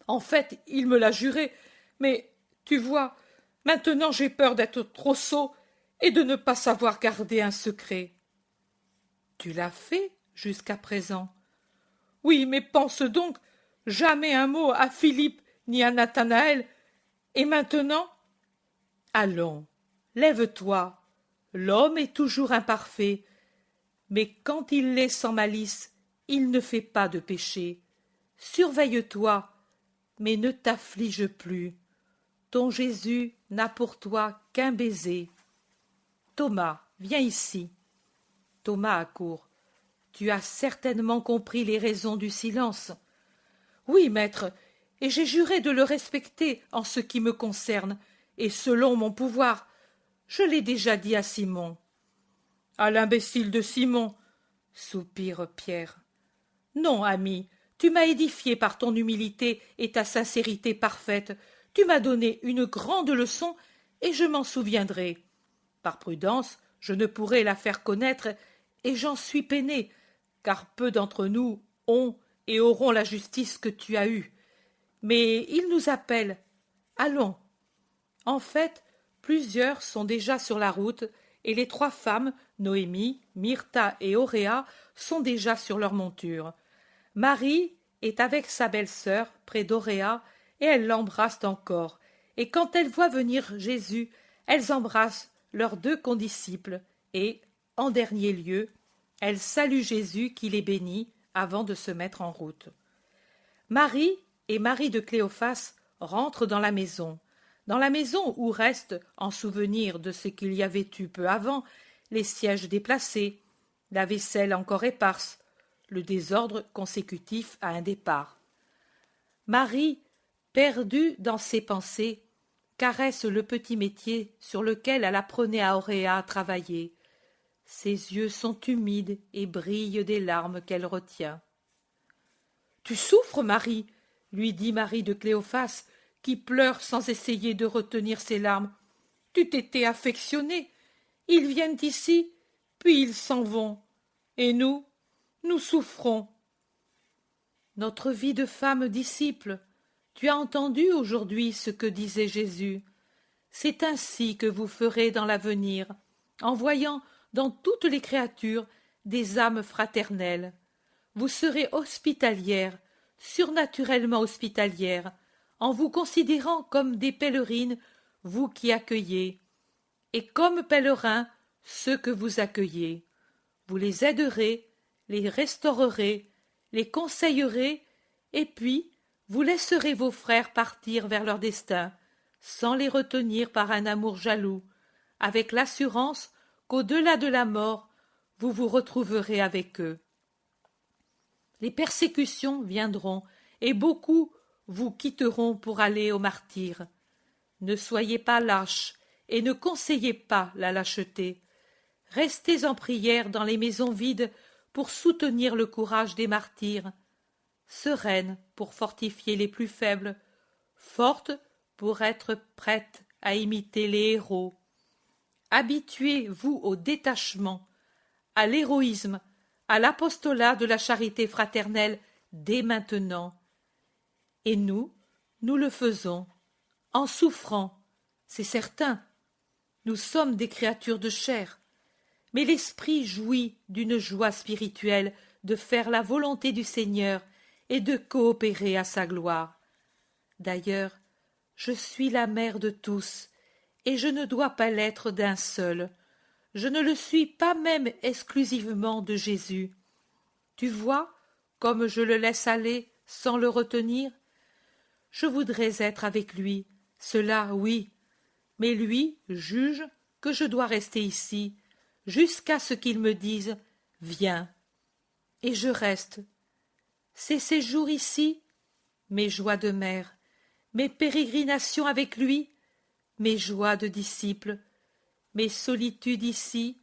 En fait, il me l'a juré, mais tu vois, maintenant j'ai peur d'être trop sot et de ne pas savoir garder un secret. » « Tu l'as fait jusqu'à présent. »« Oui, mais pense donc, jamais un mot à Philippe ni à Nathanaël. Et maintenant… » « Allons, lève-toi. L'homme est toujours imparfait, mais quand il l'est sans malice, il ne fait pas de péché. Surveille-toi, mais ne t'afflige plus. Ton Jésus n'a pour toi qu'un baiser. Thomas, viens ici. Thomas accourt. Tu as certainement compris les raisons du silence. Oui, maître, et j'ai juré de le respecter en ce qui me concerne, et selon mon pouvoir. Je l'ai déjà dit à Simon. À l'imbécile de Simon, soupire Pierre. Non, ami, tu m'as édifié par ton humilité et ta sincérité parfaite. Tu m'as donné une grande leçon, et je m'en souviendrai. Par prudence, je ne pourrai la faire connaître, et j'en suis peiné, car peu d'entre nous ont et auront la justice que tu as eue. Mais il nous appelle. Allons. En fait, plusieurs sont déjà sur la route, et les 3 femmes, Noémie, Myrtha et Auréa, sont déjà sur leur monture. Marie est avec sa belle-sœur près d'Auréa, et elles l'embrassent encore. Et quand elles voient venir Jésus, elles embrassent leurs 2 condisciples, et, en dernier lieu, elles saluent Jésus qui les bénit avant de se mettre en route. Marie et Marie de Cléophas rentrent dans la maison où restent, en souvenir de ce qu'il y avait eu peu avant, les sièges déplacés, la vaisselle encore éparse, le désordre consécutif à un départ. Marie, perdue dans ses pensées, caresse le petit métier sur lequel elle apprenait à Auréa à travailler. Ses yeux sont humides et brillent des larmes qu'elle retient. « Tu souffres, Marie ?» lui dit Marie de Cléophas, qui pleure sans essayer de retenir ses larmes. « Tu t'étais affectionnée. Ils viennent ici, puis ils s'en vont. Et nous souffrons. » Notre vie de femme disciple, tu as entendu aujourd'hui ce que disait Jésus. C'est ainsi que vous ferez dans l'avenir, en voyant dans toutes les créatures des âmes fraternelles. Vous serez hospitalières, surnaturellement hospitalières, en vous considérant comme des pèlerines, vous qui accueillez, et comme pèlerins ceux que vous accueillez. Vous les aiderez, les restaurerez, les conseillerez, et puis vous laisserez vos frères partir vers leur destin, sans les retenir par un amour jaloux, avec l'assurance qu'au-delà de la mort, vous vous retrouverez avec eux. Les persécutions viendront, et beaucoup vous quitteront pour aller au martyre. Ne soyez pas lâches, et ne conseillez pas la lâcheté. Restez en prière dans les maisons vides pour soutenir le courage des martyrs, sereine pour fortifier les plus faibles, forte pour être prête à imiter les héros. Habituez-vous au détachement, à l'héroïsme, à l'apostolat de la charité fraternelle dès maintenant. Et nous le faisons, en souffrant, c'est certain. Nous sommes des créatures de chair, mais l'esprit jouit d'une joie spirituelle de faire la volonté du Seigneur et de coopérer à sa gloire. D'ailleurs, je suis la mère de tous, et je ne dois pas l'être d'un seul. Je ne le suis pas même exclusivement de Jésus. Tu vois comme je le laisse aller sans le retenir. Je voudrais être avec lui, cela oui, mais lui juge que je dois rester ici, jusqu'à ce qu'il me dise « Viens ». Et je reste. Ces séjours ici, mes joies de mère, mes pérégrinations avec lui, mes joies de disciple, mes solitudes ici,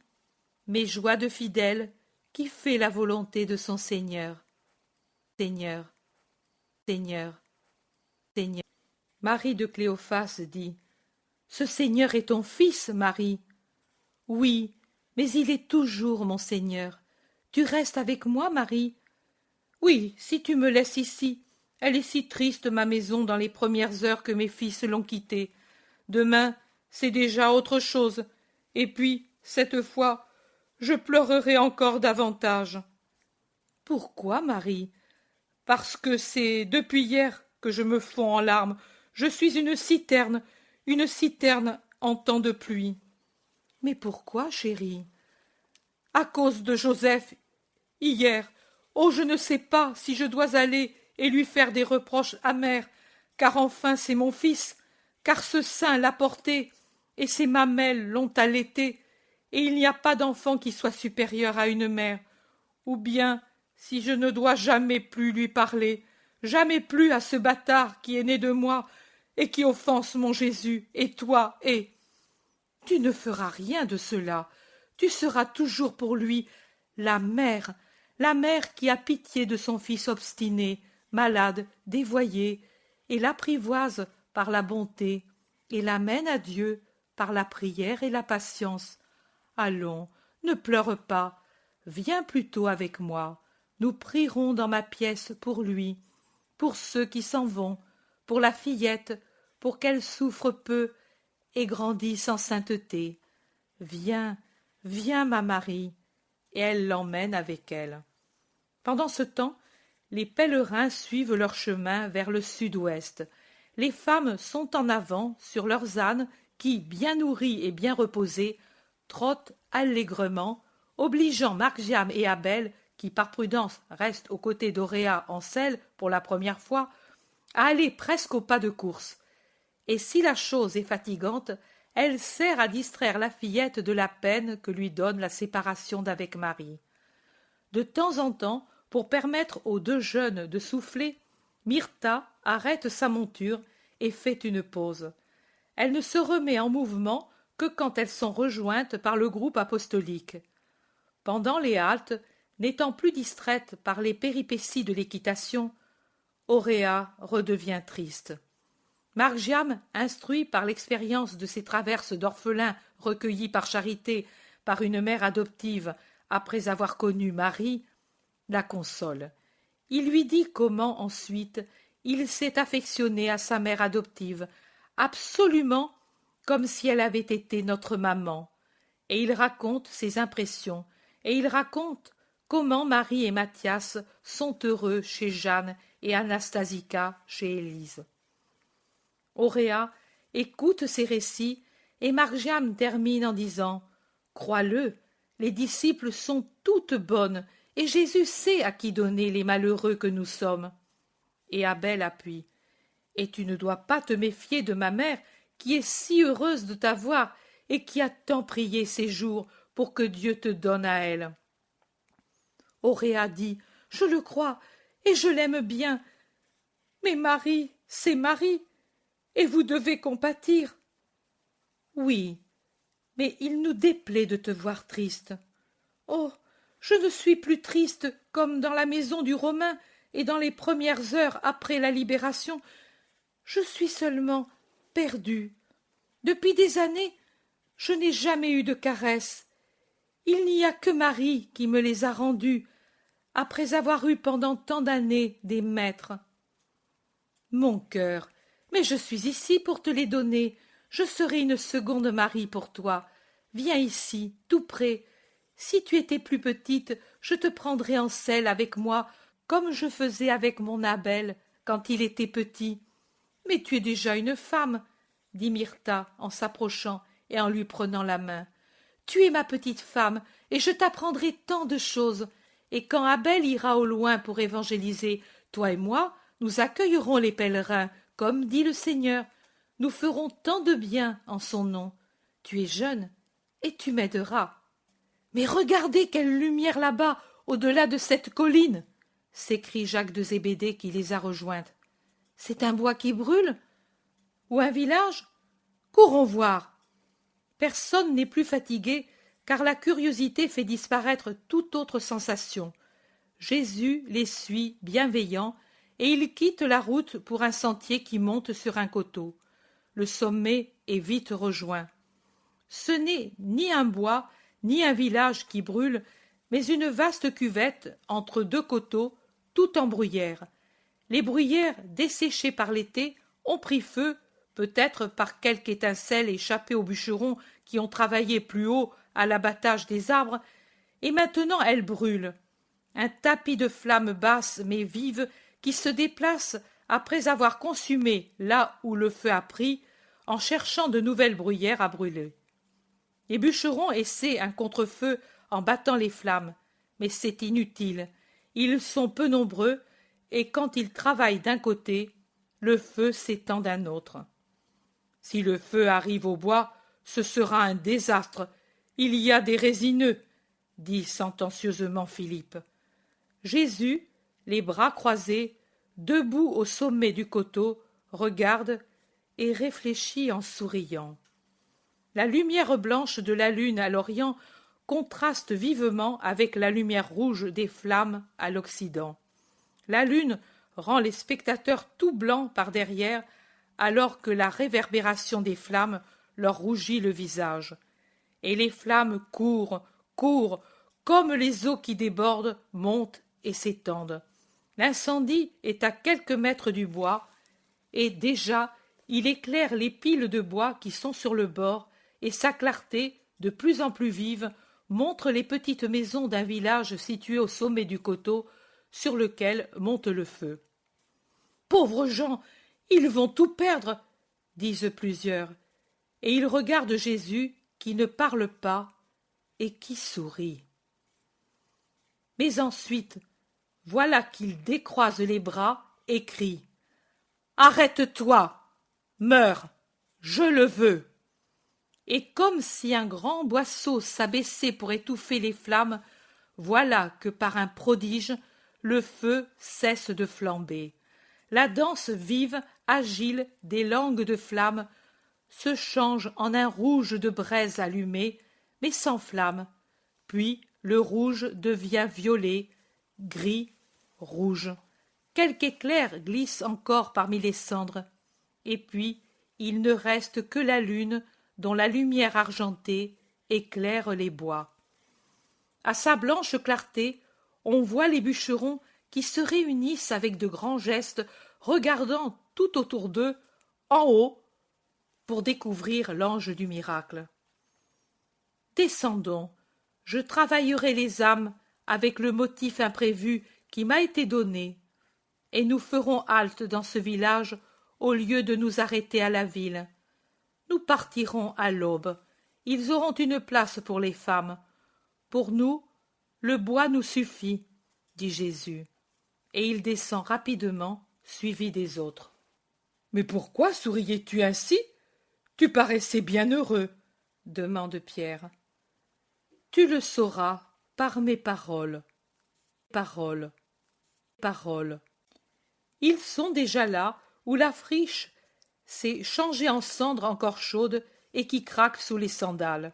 mes joies de fidèle qui fait la volonté de son Seigneur. Seigneur, Seigneur, Seigneur. Marie de Cléophas dit « Ce Seigneur est ton fils, Marie. » « Oui, mais il est toujours mon Seigneur. Tu restes avec moi, Marie. »« Oui, si tu me laisses ici. Elle est si triste, ma maison, dans les premières heures que mes fils l'ont quittée. Demain, c'est déjà autre chose. Et puis, cette fois, je pleurerai encore davantage. »« Pourquoi, Marie ? » ?»« Parce que c'est depuis hier que je me fonds en larmes. Je suis une citerne en temps de pluie. » Mais pourquoi, chérie? À cause de Joseph, hier. Oh, je ne sais pas si je dois aller et lui faire des reproches amers, car enfin c'est mon fils, car ce sein l'a porté, et ses mamelles l'ont allaité, et il n'y a pas d'enfant qui soit supérieur à une mère. Ou bien, si je ne dois jamais plus lui parler, jamais plus à ce bâtard qui est né de moi, et qui offense mon Jésus, et toi, et... Tu ne feras rien de cela. Tu seras toujours pour lui la mère qui a pitié de son fils obstiné, malade, dévoyé, et l'apprivoise par la bonté, et l'amène à Dieu par la prière et la patience. Allons, ne pleure pas, viens plutôt avec moi. Nous prierons dans ma pièce pour lui, pour ceux qui s'en vont, pour la fillette, pour qu'elle souffre peu et grandisse en sainteté. Viens, viens, ma Marie, et elle l'emmène avec elle. Pendant ce temps, les pèlerins suivent leur chemin vers le sud-ouest. Les femmes sont en avant sur leurs ânes qui, bien nourris et bien reposés, trottent allègrement, obligeant Margiam et Abel, qui par prudence restent aux côtés d'Auréa en selle pour la première fois, à aller presque au pas de course. Et si la chose est fatigante, elle sert à distraire la fillette de la peine que lui donne la séparation d'avec Marie. De temps en temps, pour permettre aux deux jeunes de souffler, Myrtha arrête sa monture et fait une pause. Elle ne se remet en mouvement que quand elles sont rejointes par le groupe apostolique. Pendant les haltes, n'étant plus distraite par les péripéties de l'équitation, Auréa redevient triste. Margiam, instruit par l'expérience de ces traverses d'orphelins recueillis par charité par une mère adoptive après avoir connu Marie, la console. Il lui dit comment, ensuite, il s'est affectionné à sa mère adoptive, absolument comme si elle avait été notre maman. Et il raconte ses impressions, et il raconte comment Marie et Mathias sont heureux chez Jeanne et Anastasica chez Élise. Auréa écoute ces récits, et Margiam termine en disant « Crois-le, les disciples sont toutes bonnes, et Jésus sait à qui donner les malheureux que nous sommes. » Et Abel appuie « Et tu ne dois pas te méfier de ma mère, qui est si heureuse de t'avoir, et qui a tant prié ces jours pour que Dieu te donne à elle. » Auréa dit « Je le crois, et je l'aime bien. Mais Marie, c'est Marie, et vous devez compatir. » « Oui, mais il nous déplaît de te voir triste. »« Oh, je ne suis plus triste comme dans la maison du Romain et dans les premières heures après la libération. Je suis seulement perdue. Depuis des années, je n'ai jamais eu de caresses. Il n'y a que Marie qui me les a rendues, après avoir eu pendant tant d'années des maîtres. » « Mon cœur, mais je suis ici pour te les donner. Je serai une seconde Marie pour toi. Viens ici, tout près. Si tu étais plus petite, je te prendrais en selle avec moi, comme je faisais avec mon Abel quand il était petit. Mais tu es déjà une femme, dit Myrtha en s'approchant et en lui prenant la main. Tu es ma petite femme, et je t'apprendrai tant de choses. Et quand Abel ira au loin pour évangéliser, toi et moi, nous accueillerons les pèlerins, comme dit le Seigneur. Nous ferons tant de bien en son nom. Tu es jeune, et tu m'aideras. Mais regardez quelle lumière là-bas, au-delà de cette colline, s'écrie Jacques de Zébédée qui les a rejointes. C'est un bois qui brûle? Ou un village? Courons voir. Personne n'est plus fatigué, car la curiosité fait disparaître toute autre sensation. Jésus les suit bienveillant, et ils quittent la route pour un sentier qui monte sur un coteau. Le sommet est vite rejoint. Ce n'est ni un bois, ni un village qui brûle, mais une vaste cuvette entre deux coteaux, tout en bruyère. Les bruyères, desséchées par l'été, ont pris feu, peut-être par quelque étincelle échappée aux bûcherons qui ont travaillé plus haut à l'abattage des arbres, et maintenant elles brûlent. Un tapis de flammes basses mais vives qui se déplace après avoir consumé là où le feu a pris, en cherchant de nouvelles bruyères à brûler. Les bûcherons essaient un contre-feu en battant les flammes, mais c'est inutile. Ils sont peu nombreux, et quand ils travaillent d'un côté, le feu s'étend d'un autre. Si le feu arrive au bois, ce sera un désastre. Il y a des résineux, dit sentencieusement Philippe. Jésus, les bras croisés, debout au sommet du coteau, regarde et réfléchit en souriant. La lumière blanche de la lune à l'Orient contraste vivement avec la lumière rouge des flammes à l'Occident. La lune rend les spectateurs tout blancs par derrière, alors que la réverbération des flammes leur rougit le visage. Et les flammes courent, courent, comme les eaux qui débordent, montent et s'étendent. L'incendie est à quelques mètres du bois, et déjà il éclaire les piles de bois qui sont sur le bord, et sa clarté, de plus en plus vive, montre les petites maisons d'un village situé au sommet du coteau, sur lequel monte le feu. Pauvres gens, ils vont tout perdre, disent plusieurs, et ils regardent Jésus qui ne parle pas et qui sourit. Mais ensuite, voilà qu'il décroise les bras et crie « Arrête-toi, meurs, je le veux !» Et comme si un grand boisseau s'abaissait pour étouffer les flammes, voilà que par un prodige, le feu cesse de flamber. La danse vive, agile des langues de flammes se change en un rouge de braise allumée, mais sans flamme. Puis le rouge devient violet, gris, rouge. Quelque éclair glisse encore parmi les cendres. Et puis il ne reste que la lune dont la lumière argentée éclaire les bois. À sa blanche clarté, on voit les bûcherons qui se réunissent avec de grands gestes, regardant tout autour d'eux, en haut, pour découvrir l'ange du miracle. Descendons, je travaillerai les âmes avec le motif imprévu qui m'a été donné, et nous ferons halte dans ce village au lieu de nous arrêter à la ville. Nous partirons à l'aube. Ils auront une place pour les femmes. Pour nous, le bois nous suffit, dit Jésus. Et il descend rapidement, suivi des autres. Mais pourquoi souriais-tu ainsi? Tu paraissais bien heureux, demande Pierre. Tu le sauras par mes paroles. Paroles. Paroles. Ils sont déjà là, où la friche s'est changée en cendre encore chaude et qui craque sous les sandales.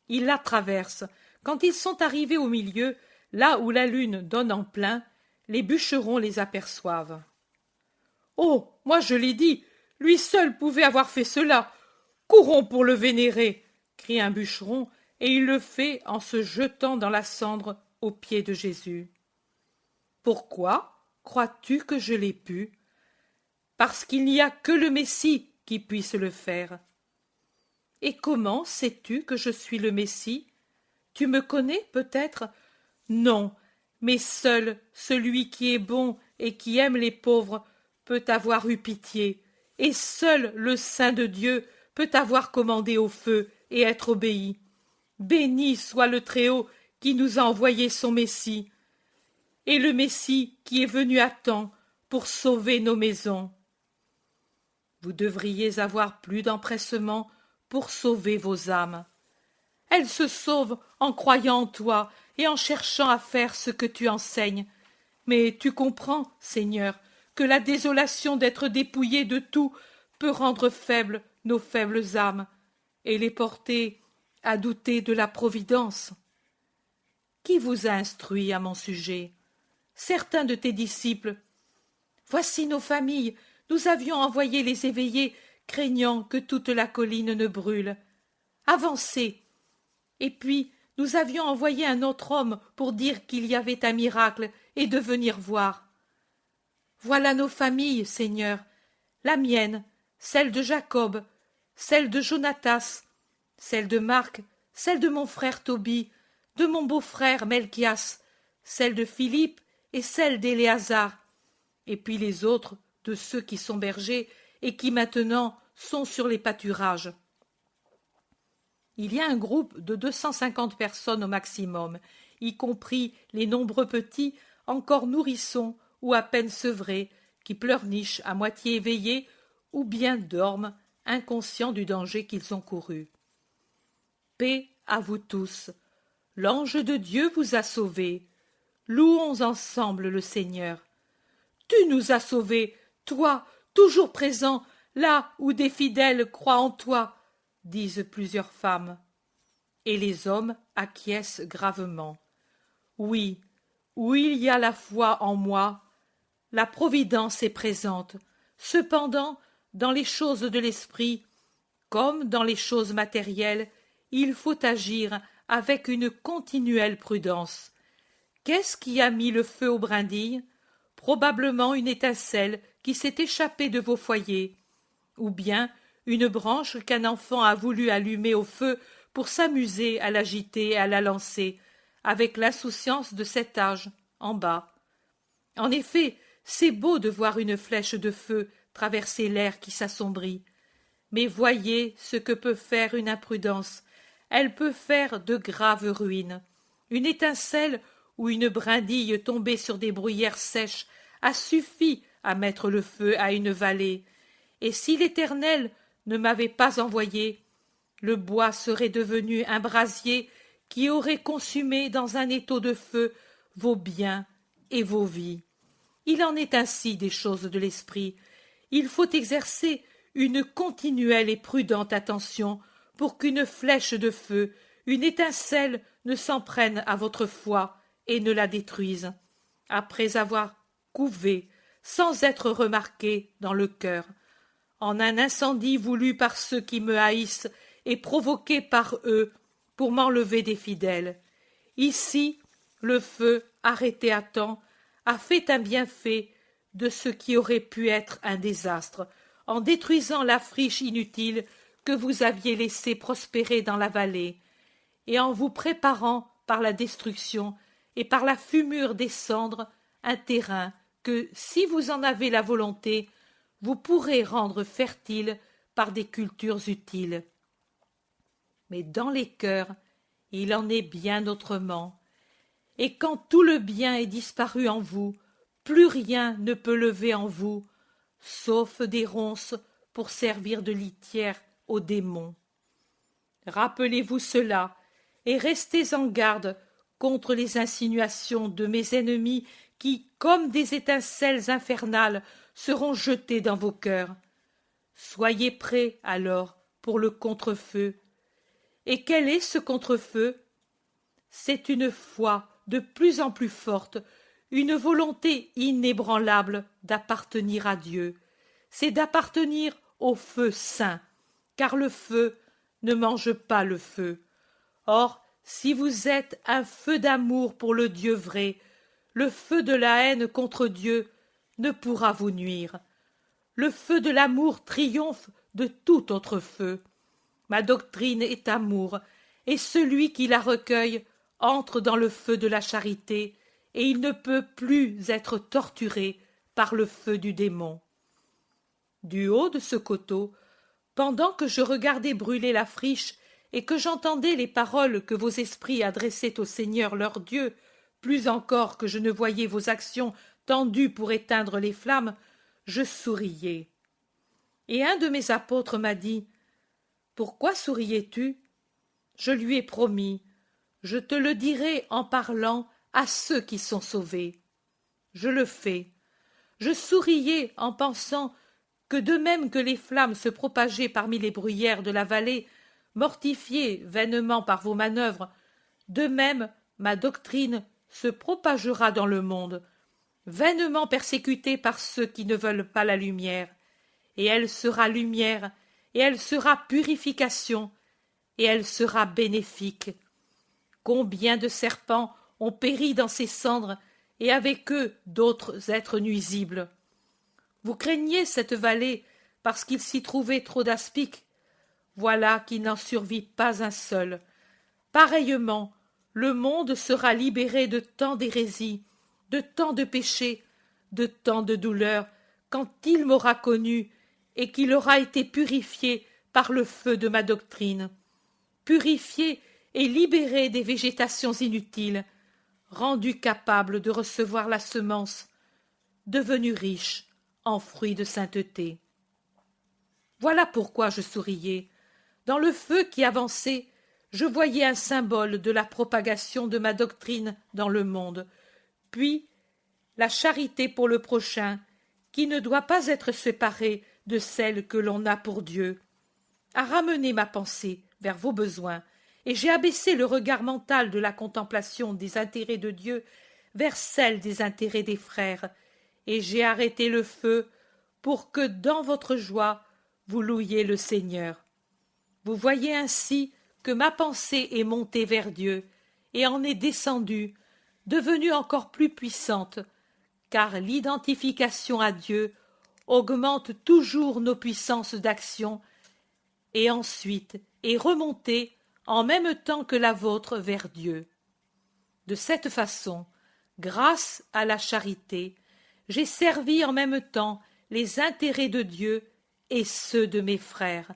Ils la traversent. Quand ils sont arrivés au milieu, là où la lune donne en plein, les bûcherons les aperçoivent. « Oh, moi je l'ai dit, lui seul pouvait avoir fait cela. Courons pour le vénérer !» crie un bûcheron, et il le fait en se jetant dans la cendre aux pieds de Jésus. « Pourquoi crois-tu que je l'ai pu ? Parce qu'il n'y a que le Messie qui puisse le faire. Et comment sais-tu que je suis le Messie ? Tu me connais peut-être ? Non, mais seul celui qui est bon et qui aime les pauvres peut avoir eu pitié, et seul le Saint de Dieu peut avoir commandé au feu et être obéi. Béni soit le Très-Haut qui nous a envoyé son Messie, et le Messie qui est venu à temps pour sauver nos maisons. Vous devriez avoir plus d'empressement pour sauver vos âmes. Elles se sauvent en croyant en toi et en cherchant à faire ce que tu enseignes. Mais tu comprends, Seigneur, que la désolation d'être dépouillés de tout peut rendre faibles nos faibles âmes et les porter à douter de la providence. Qui vous a instruit à mon sujet? Certains de tes disciples. Voici nos familles. Nous avions envoyé les éveillés, craignant que toute la colline ne brûle. Avancez. Et puis, nous avions envoyé un autre homme pour dire qu'il y avait un miracle et de venir voir. Voilà nos familles, Seigneur, la mienne, celle de Jacob, celle de Jonatas, celle de Marc, celle de mon frère Tobie, de mon beau-frère Melchias, celle de Philippe et celle d'Éléazar, et puis les autres de ceux qui sont bergers et qui maintenant sont sur les pâturages. Il y a un groupe de 250 personnes au maximum, y compris les nombreux petits, encore nourrissons ou à peine sevrés, qui pleurnichent à moitié éveillés ou bien dorment, inconscients du danger qu'ils ont couru. Paix à vous tous. L'ange de Dieu vous a sauvés. Louons ensemble le Seigneur. Tu nous as sauvés, toi, toujours présent, là où des fidèles croient en toi, disent plusieurs femmes. Et les hommes acquiescent gravement. Oui, où il y a la foi en moi, la providence est présente. Cependant, dans les choses de l'esprit, comme dans les choses matérielles, il faut agir avec une continuelle prudence. Qu'est-ce qui a mis le feu aux brindilles? Probablement une étincelle qui s'est échappée de vos foyers, ou bien une branche qu'un enfant a voulu allumer au feu pour s'amuser à l'agiter et à la lancer, avec l'insouciance de cet âge, en bas. En effet, c'est beau de voir une flèche de feu traverser l'air qui s'assombrit. Mais voyez ce que peut faire une imprudence. Elle peut faire de graves ruines. Une étincelle ou une brindille tombée sur des bruyères sèches a suffi à mettre le feu à une vallée. Et si l'Éternel ne m'avait pas envoyé, le bois serait devenu un brasier qui aurait consumé dans un étau de feu vos biens et vos vies. Il en est ainsi des choses de l'esprit. Il faut exercer une continuelle et prudente attention pour qu'une flèche de feu, une étincelle ne s'en prenne à votre foi et ne la détruise, après avoir couvé, sans être remarqué, dans le cœur, en un incendie voulu par ceux qui me haïssent et provoqué par eux pour m'enlever des fidèles. Ici, le feu, arrêté à temps, a fait un bienfait de ce qui aurait pu être un désastre, en détruisant la friche inutile que vous aviez laissée prospérer dans la vallée, et en vous préparant par la destruction et par la fumure des cendres un terrain que, si vous en avez la volonté, vous pourrez rendre fertile par des cultures utiles. Mais dans les cœurs, il en est bien autrement. Et quand tout le bien est disparu en vous, plus rien ne peut lever en vous, sauf des ronces pour servir de litière aux démons. Rappelez-vous cela, et restez en garde contre les insinuations de mes ennemis qui, comme des étincelles infernales, seront jetées dans vos cœurs. Soyez prêts, alors, pour le contre-feu. Et quel est ce contre-feu? C'est une foi de plus en plus forte, une volonté inébranlable d'appartenir à Dieu. C'est d'appartenir au feu saint, car le feu ne mange pas le feu. Or, si vous êtes un feu d'amour pour le Dieu vrai, le feu de la haine contre Dieu ne pourra vous nuire. Le feu de l'amour triomphe de tout autre feu. Ma doctrine est amour, et celui qui la recueille entre dans le feu de la charité, et il ne peut plus être torturé par le feu du démon. Du haut de ce coteau, pendant que je regardais brûler la friche et que j'entendais les paroles que vos esprits adressaient au Seigneur leur Dieu, plus encore que je ne voyais vos actions tendues pour éteindre les flammes, je souriais. Et un de mes apôtres m'a dit: « Pourquoi souriais-tu » Je lui ai promis: « Je te le dirai en parlant à ceux qui sont sauvés. » Je le fais. Je souriais en pensant que de même que les flammes se propageaient parmi les bruyères de la vallée, mortifiées vainement par vos manœuvres, de même ma doctrine se propagera dans le monde, vainement persécutée par ceux qui ne veulent pas la lumière, et elle sera lumière, et elle sera purification, et elle sera bénéfique. Combien de serpents ont péri dans ces cendres, et avec eux d'autres êtres nuisibles. Vous craignez cette vallée parce qu'il s'y trouvait trop d'aspics. Voilà qu'il n'en survit pas un seul. Pareillement, le monde sera libéré de tant d'hérésies, de tant de péchés, de tant de douleurs, quand il m'aura connu et qu'il aura été purifié par le feu de ma doctrine. purifié et libéré des végétations inutiles, rendu capable de recevoir la semence, devenu riche en fruits de sainteté. Voilà pourquoi je souriais. Dans le feu qui avançait, je voyais un symbole de la propagation de ma doctrine dans le monde, puis la charité pour le prochain, qui ne doit pas être séparée de celle que l'on a pour Dieu, a ramené ma pensée vers vos besoins, et j'ai abaissé le regard mental de la contemplation des intérêts de Dieu vers celle des intérêts des frères, et j'ai arrêté le feu pour que dans votre joie vous louiez le Seigneur. Vous voyez ainsi que ma pensée est montée vers Dieu et en est descendue, devenue encore plus puissante, car l'identification à Dieu augmente toujours nos puissances d'action, et ensuite est remontée en même temps que la vôtre vers Dieu. De cette façon, grâce à la charité, j'ai servi en même temps les intérêts de Dieu et ceux de mes frères.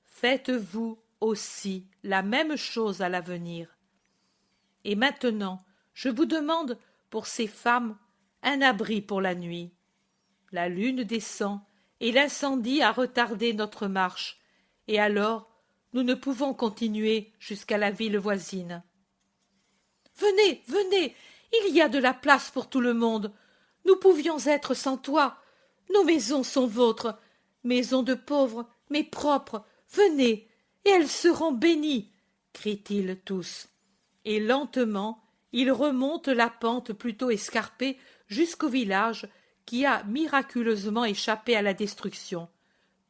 Faites-vous aussi la même chose à l'avenir. Et maintenant, je vous demande pour ces femmes un abri pour la nuit. La lune descend et l'incendie a retardé notre marche, et alors nous ne pouvons continuer jusqu'à la ville voisine. Venez, venez, il y a de la place pour tout le monde. Nous pouvions être sans toi. Nos maisons sont vôtres, maisons de pauvres, mais propres. Venez, et elles seront bénies, crient-ils tous. Et lentement, ils remontent la pente plutôt escarpée jusqu'au village qui a miraculeusement échappé à la destruction.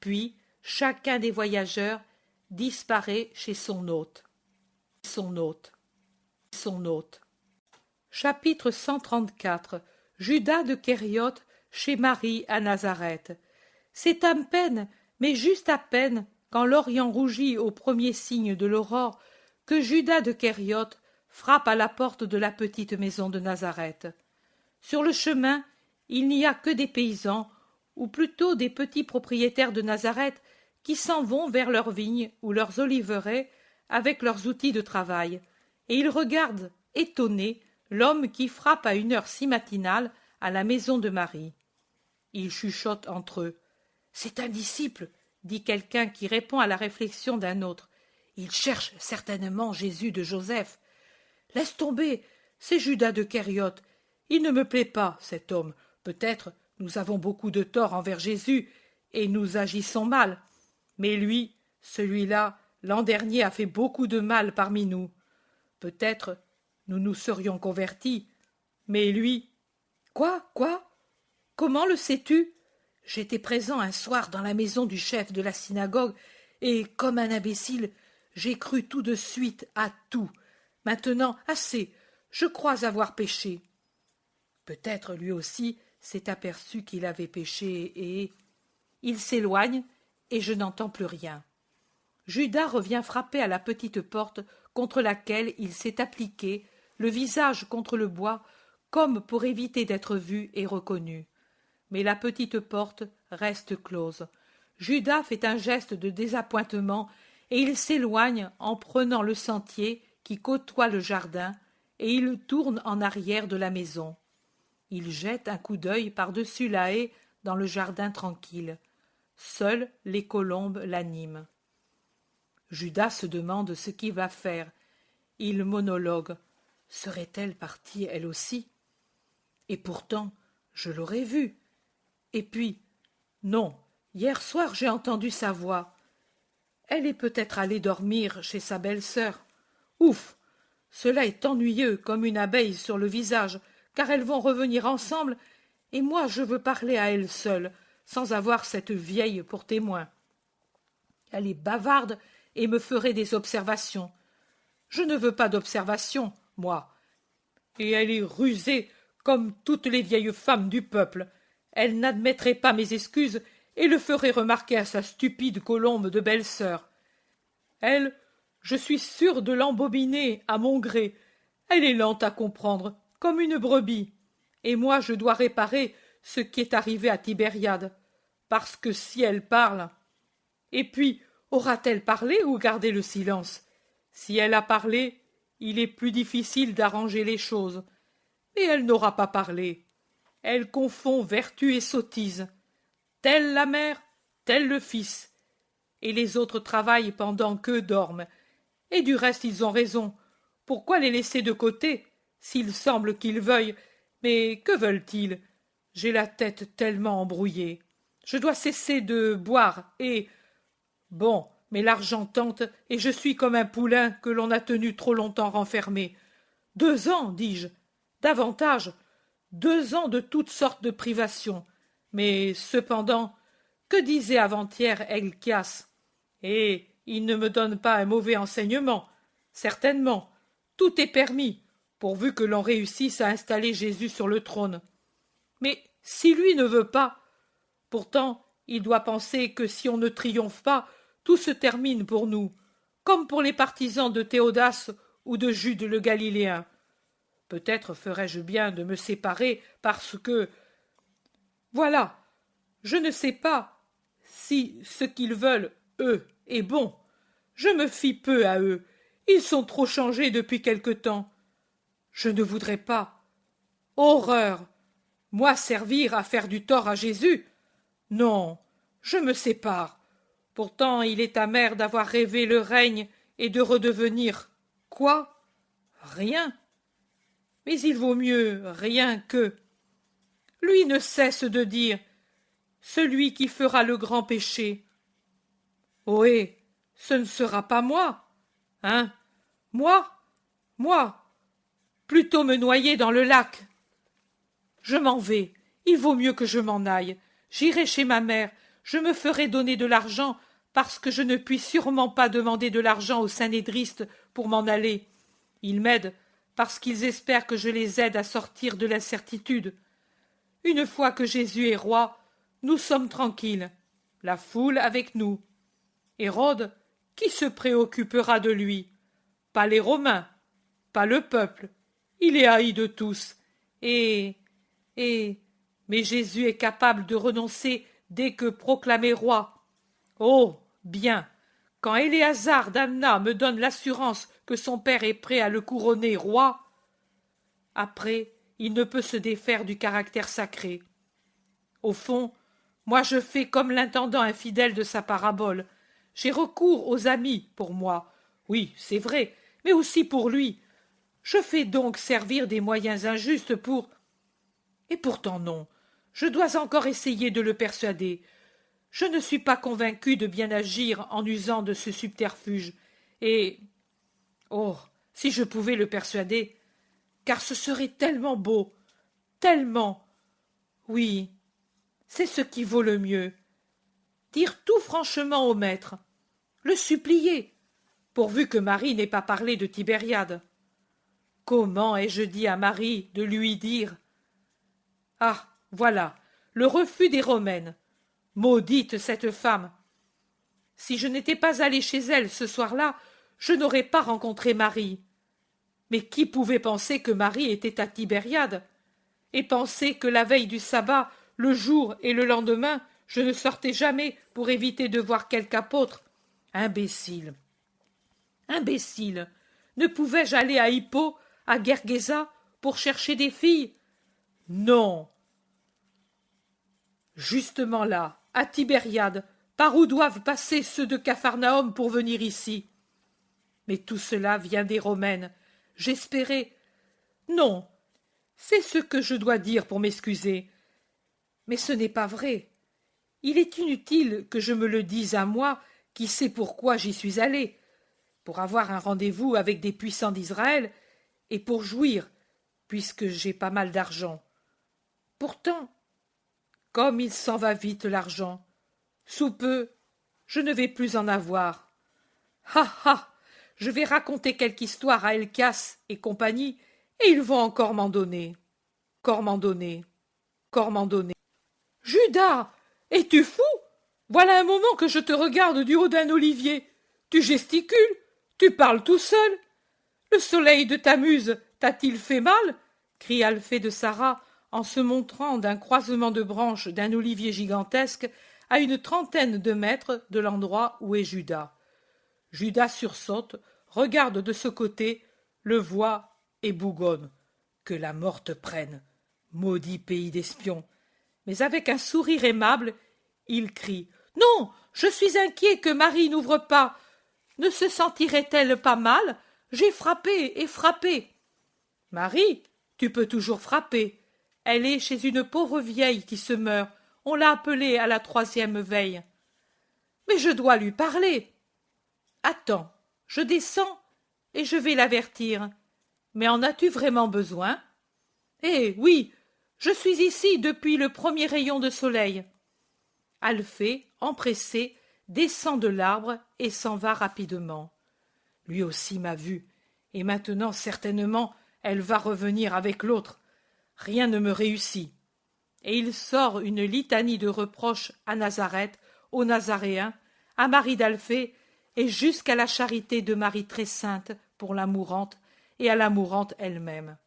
Puis, chacun des voyageurs disparaît chez son hôte. Chapitre 134. Judas de Kérioth chez Marie à Nazareth. C'est à peine, mais juste à peine, quand l'Orient rougit au premier signe de l'aurore, que Judas de Kérioth frappe à la porte de la petite maison de Nazareth. Sur le chemin, il n'y a que des paysans, ou plutôt des petits propriétaires de Nazareth, qui s'en vont vers leurs vignes ou leurs oliveraies avec leurs outils de travail, et ils regardent, étonnés, l'homme qui frappe à une heure si matinale à la maison de Marie. Ils chuchotent entre eux. « C'est un disciple, » dit quelqu'un qui répond à la réflexion d'un autre. « Il cherche certainement Jésus de Joseph. »« Laisse tomber, c'est Judas de Kérioth. Il ne me plaît pas, cet homme. Peut-être nous avons beaucoup de tort envers Jésus et nous agissons mal. Mais lui, celui-là, l'an dernier a fait beaucoup de mal parmi nous. Peut-être nous nous serions convertis. Mais lui... » « Quoi ? Comment le sais-tu ? J'étais présent un soir dans la maison du chef de la synagogue, et, comme un imbécile, j'ai cru tout de suite à tout. Maintenant, assez, je crois avoir péché. Peut-être lui aussi s'est aperçu qu'il avait péché, et... Il s'éloigne, et je n'entends plus rien. Judas revient frapper à la petite porte contre laquelle il s'est appliqué, le visage contre le bois, comme pour éviter d'être vu et reconnu. Mais la petite porte reste close. Judas fait un geste de désappointement et il s'éloigne en prenant le sentier qui côtoie le jardin, et il tourne en arrière de la maison. Il jette un coup d'œil par-dessus la haie dans le jardin tranquille. Seules les colombes l'animent. Judas se demande ce qu'il va faire. Il monologue. Serait-elle partie elle aussi ? Et pourtant, je l'aurais vue. Et puis, non, hier soir j'ai entendu sa voix. Elle est peut-être allée dormir chez sa belle-sœur. Ouf, cela est ennuyeux comme une abeille sur le visage, car elles vont revenir ensemble, et moi je veux parler à elle seule, sans avoir cette vieille pour témoin. Elle est bavarde et me ferait des observations. Je ne veux pas d'observations, moi. Et elle est rusée comme toutes les vieilles femmes du peuple. Elle n'admettrait pas mes excuses et le ferait remarquer à sa stupide colombe de belle-sœur. Elle, je suis sûre de l'embobiner à mon gré. Elle est lente à comprendre, comme une brebis. Et moi je dois réparer ce qui est arrivé à Tibériade, parce que si elle parle... Et puis, aura-t-elle parlé ou gardé le silence? Si elle a parlé, il est plus difficile d'arranger les choses. Mais elle n'aura pas parlé. Elle confond vertu et sottise. Telle la mère, tel le fils. Et les autres travaillent pendant qu'eux dorment. Et du reste, ils ont raison. Pourquoi les laisser de côté, s'il semble qu'ils veuillent? Mais que veulent-ils? J'ai la tête tellement embrouillée. Je dois cesser de boire et... Bon, mais l'argent tente, et je suis comme un poulain que l'on a tenu trop longtemps renfermé. 2 ans, dis-je. Davantage. 2 ans de toutes sortes de privations. Mais cependant, que disait avant-hier Helkias? Et il ne me donne pas un mauvais enseignement. Certainement. Tout est permis, pourvu que l'on réussisse à installer Jésus sur le trône. Mais si lui ne veut pas, pourtant il doit penser que si on ne triomphe pas, tout se termine pour nous, comme pour les partisans de Théodas ou de Jude le Galiléen. Peut-être ferais-je bien de me séparer parce que... Voilà, je ne sais pas si ce qu'ils veulent, eux, est bon. Je me fie peu à eux. Ils sont trop changés depuis quelque temps. Je ne voudrais pas. Horreur! Moi servir à faire du tort à Jésus? Non, je me sépare. Pourtant il est amer d'avoir rêvé le règne et de redevenir quoi? Rien. Mais il vaut mieux rien que... Lui ne cesse de dire celui qui fera le grand péché. Ohé, ce ne sera pas moi, hein? Moi, plutôt me noyer dans le lac. Je m'en vais, il vaut mieux que je m'en aille. J'irai chez ma mère, je me ferai donner de l'argent, parce que je ne puis sûrement pas demander de l'argent aux sanédristes pour m'en aller. Ils m'aident parce qu'ils espèrent que je les aide à sortir de l'incertitude. Une fois que Jésus est roi, nous sommes tranquilles, la foule avec nous. Hérode, qui se préoccupera de lui? Pas les Romains, pas le peuple. Il est haï de tous. Mais Jésus est capable de renoncer dès que proclamé roi. Oh, bien, quand Éléazar d'Anna me donne l'assurance que son père est prêt à le couronner roi, après, il ne peut se défaire du caractère sacré. Au fond, moi je fais comme l'intendant infidèle de sa parabole. J'ai recours aux amis pour moi. Oui, c'est vrai, mais aussi pour lui. Je fais donc servir des moyens injustes pour... Et pourtant non, je dois encore essayer de le persuader. Je ne suis pas convaincu de bien agir en usant de ce subterfuge. Et... oh, si je pouvais le persuader, car ce serait tellement beau, tellement... Oui, c'est ce qui vaut le mieux. Dire tout franchement au maître, le supplier, pourvu que Marie n'ait pas parlé de Tibériade. Comment ai-je dit à Marie de lui dire? Ah, voilà, le refus des Romaines. Maudite cette femme! Si je n'étais pas allé chez elle ce soir-là, je n'aurais pas rencontré Marie. Mais qui pouvait penser que Marie était à Tibériade? Et penser que la veille du sabbat, le jour et le lendemain, je ne sortais jamais pour éviter de voir quelque apôtre? Imbécile! Imbécile! Ne pouvais-je aller à Hippo, à Gergesa, pour chercher des filles? Non! Justement là, à Tibériade, par où doivent passer ceux de Capharnaüm pour venir ici? Mais tout cela vient des Romaines. J'espérais... Non, c'est ce que je dois dire pour m'excuser. Mais ce n'est pas vrai. Il est inutile que je me le dise à moi, qui sais pourquoi j'y suis allé, pour avoir un rendez-vous avec des puissants d'Israël, et pour jouir, puisque j'ai pas mal d'argent. Pourtant, comme il s'en va vite l'argent, sous peu, je ne vais plus en avoir. Ha ha! Je vais raconter quelque histoire à Helkias et compagnie, et ils vont encore m'en donner. Encore m'en donner. Encore m'en donner. Judas! Es-tu fou? Voilà un moment que je te regarde du haut d'un olivier. Tu gesticules, tu parles tout seul. Le soleil de ta muse t'a-t-il fait mal? Cria Alphée de Sarah en se montrant d'un croisement de branches d'un olivier gigantesque à une trentaine de mètres de l'endroit où est Judas. Judas sursaute, regarde de ce côté, le vois et bougonne. Que la mort te prenne, maudit pays d'espions. Mais avec un sourire aimable, il crie: Non, je suis inquiet que Marie n'ouvre pas. Ne se sentirait-elle pas mal? J'ai frappé et frappé. Marie, tu peux toujours frapper. Elle est chez une pauvre vieille qui se meurt. On l'a appelée à la 3e veille. Mais je dois lui parler. Attends, je descends et je vais l'avertir. Mais en as-tu vraiment besoin? Eh oui, je suis ici depuis le premier rayon de soleil. Alphée, empressé, descend de l'arbre et s'en va rapidement. Lui aussi m'a vu, et maintenant certainement elle va revenir avec l'autre. Rien ne me réussit. Et il sort une litanie de reproches à Nazareth, aux Nazaréens, à Marie d'Alphée, et jusqu'à la charité de Marie très sainte pour la mourante et à la mourante elle-même.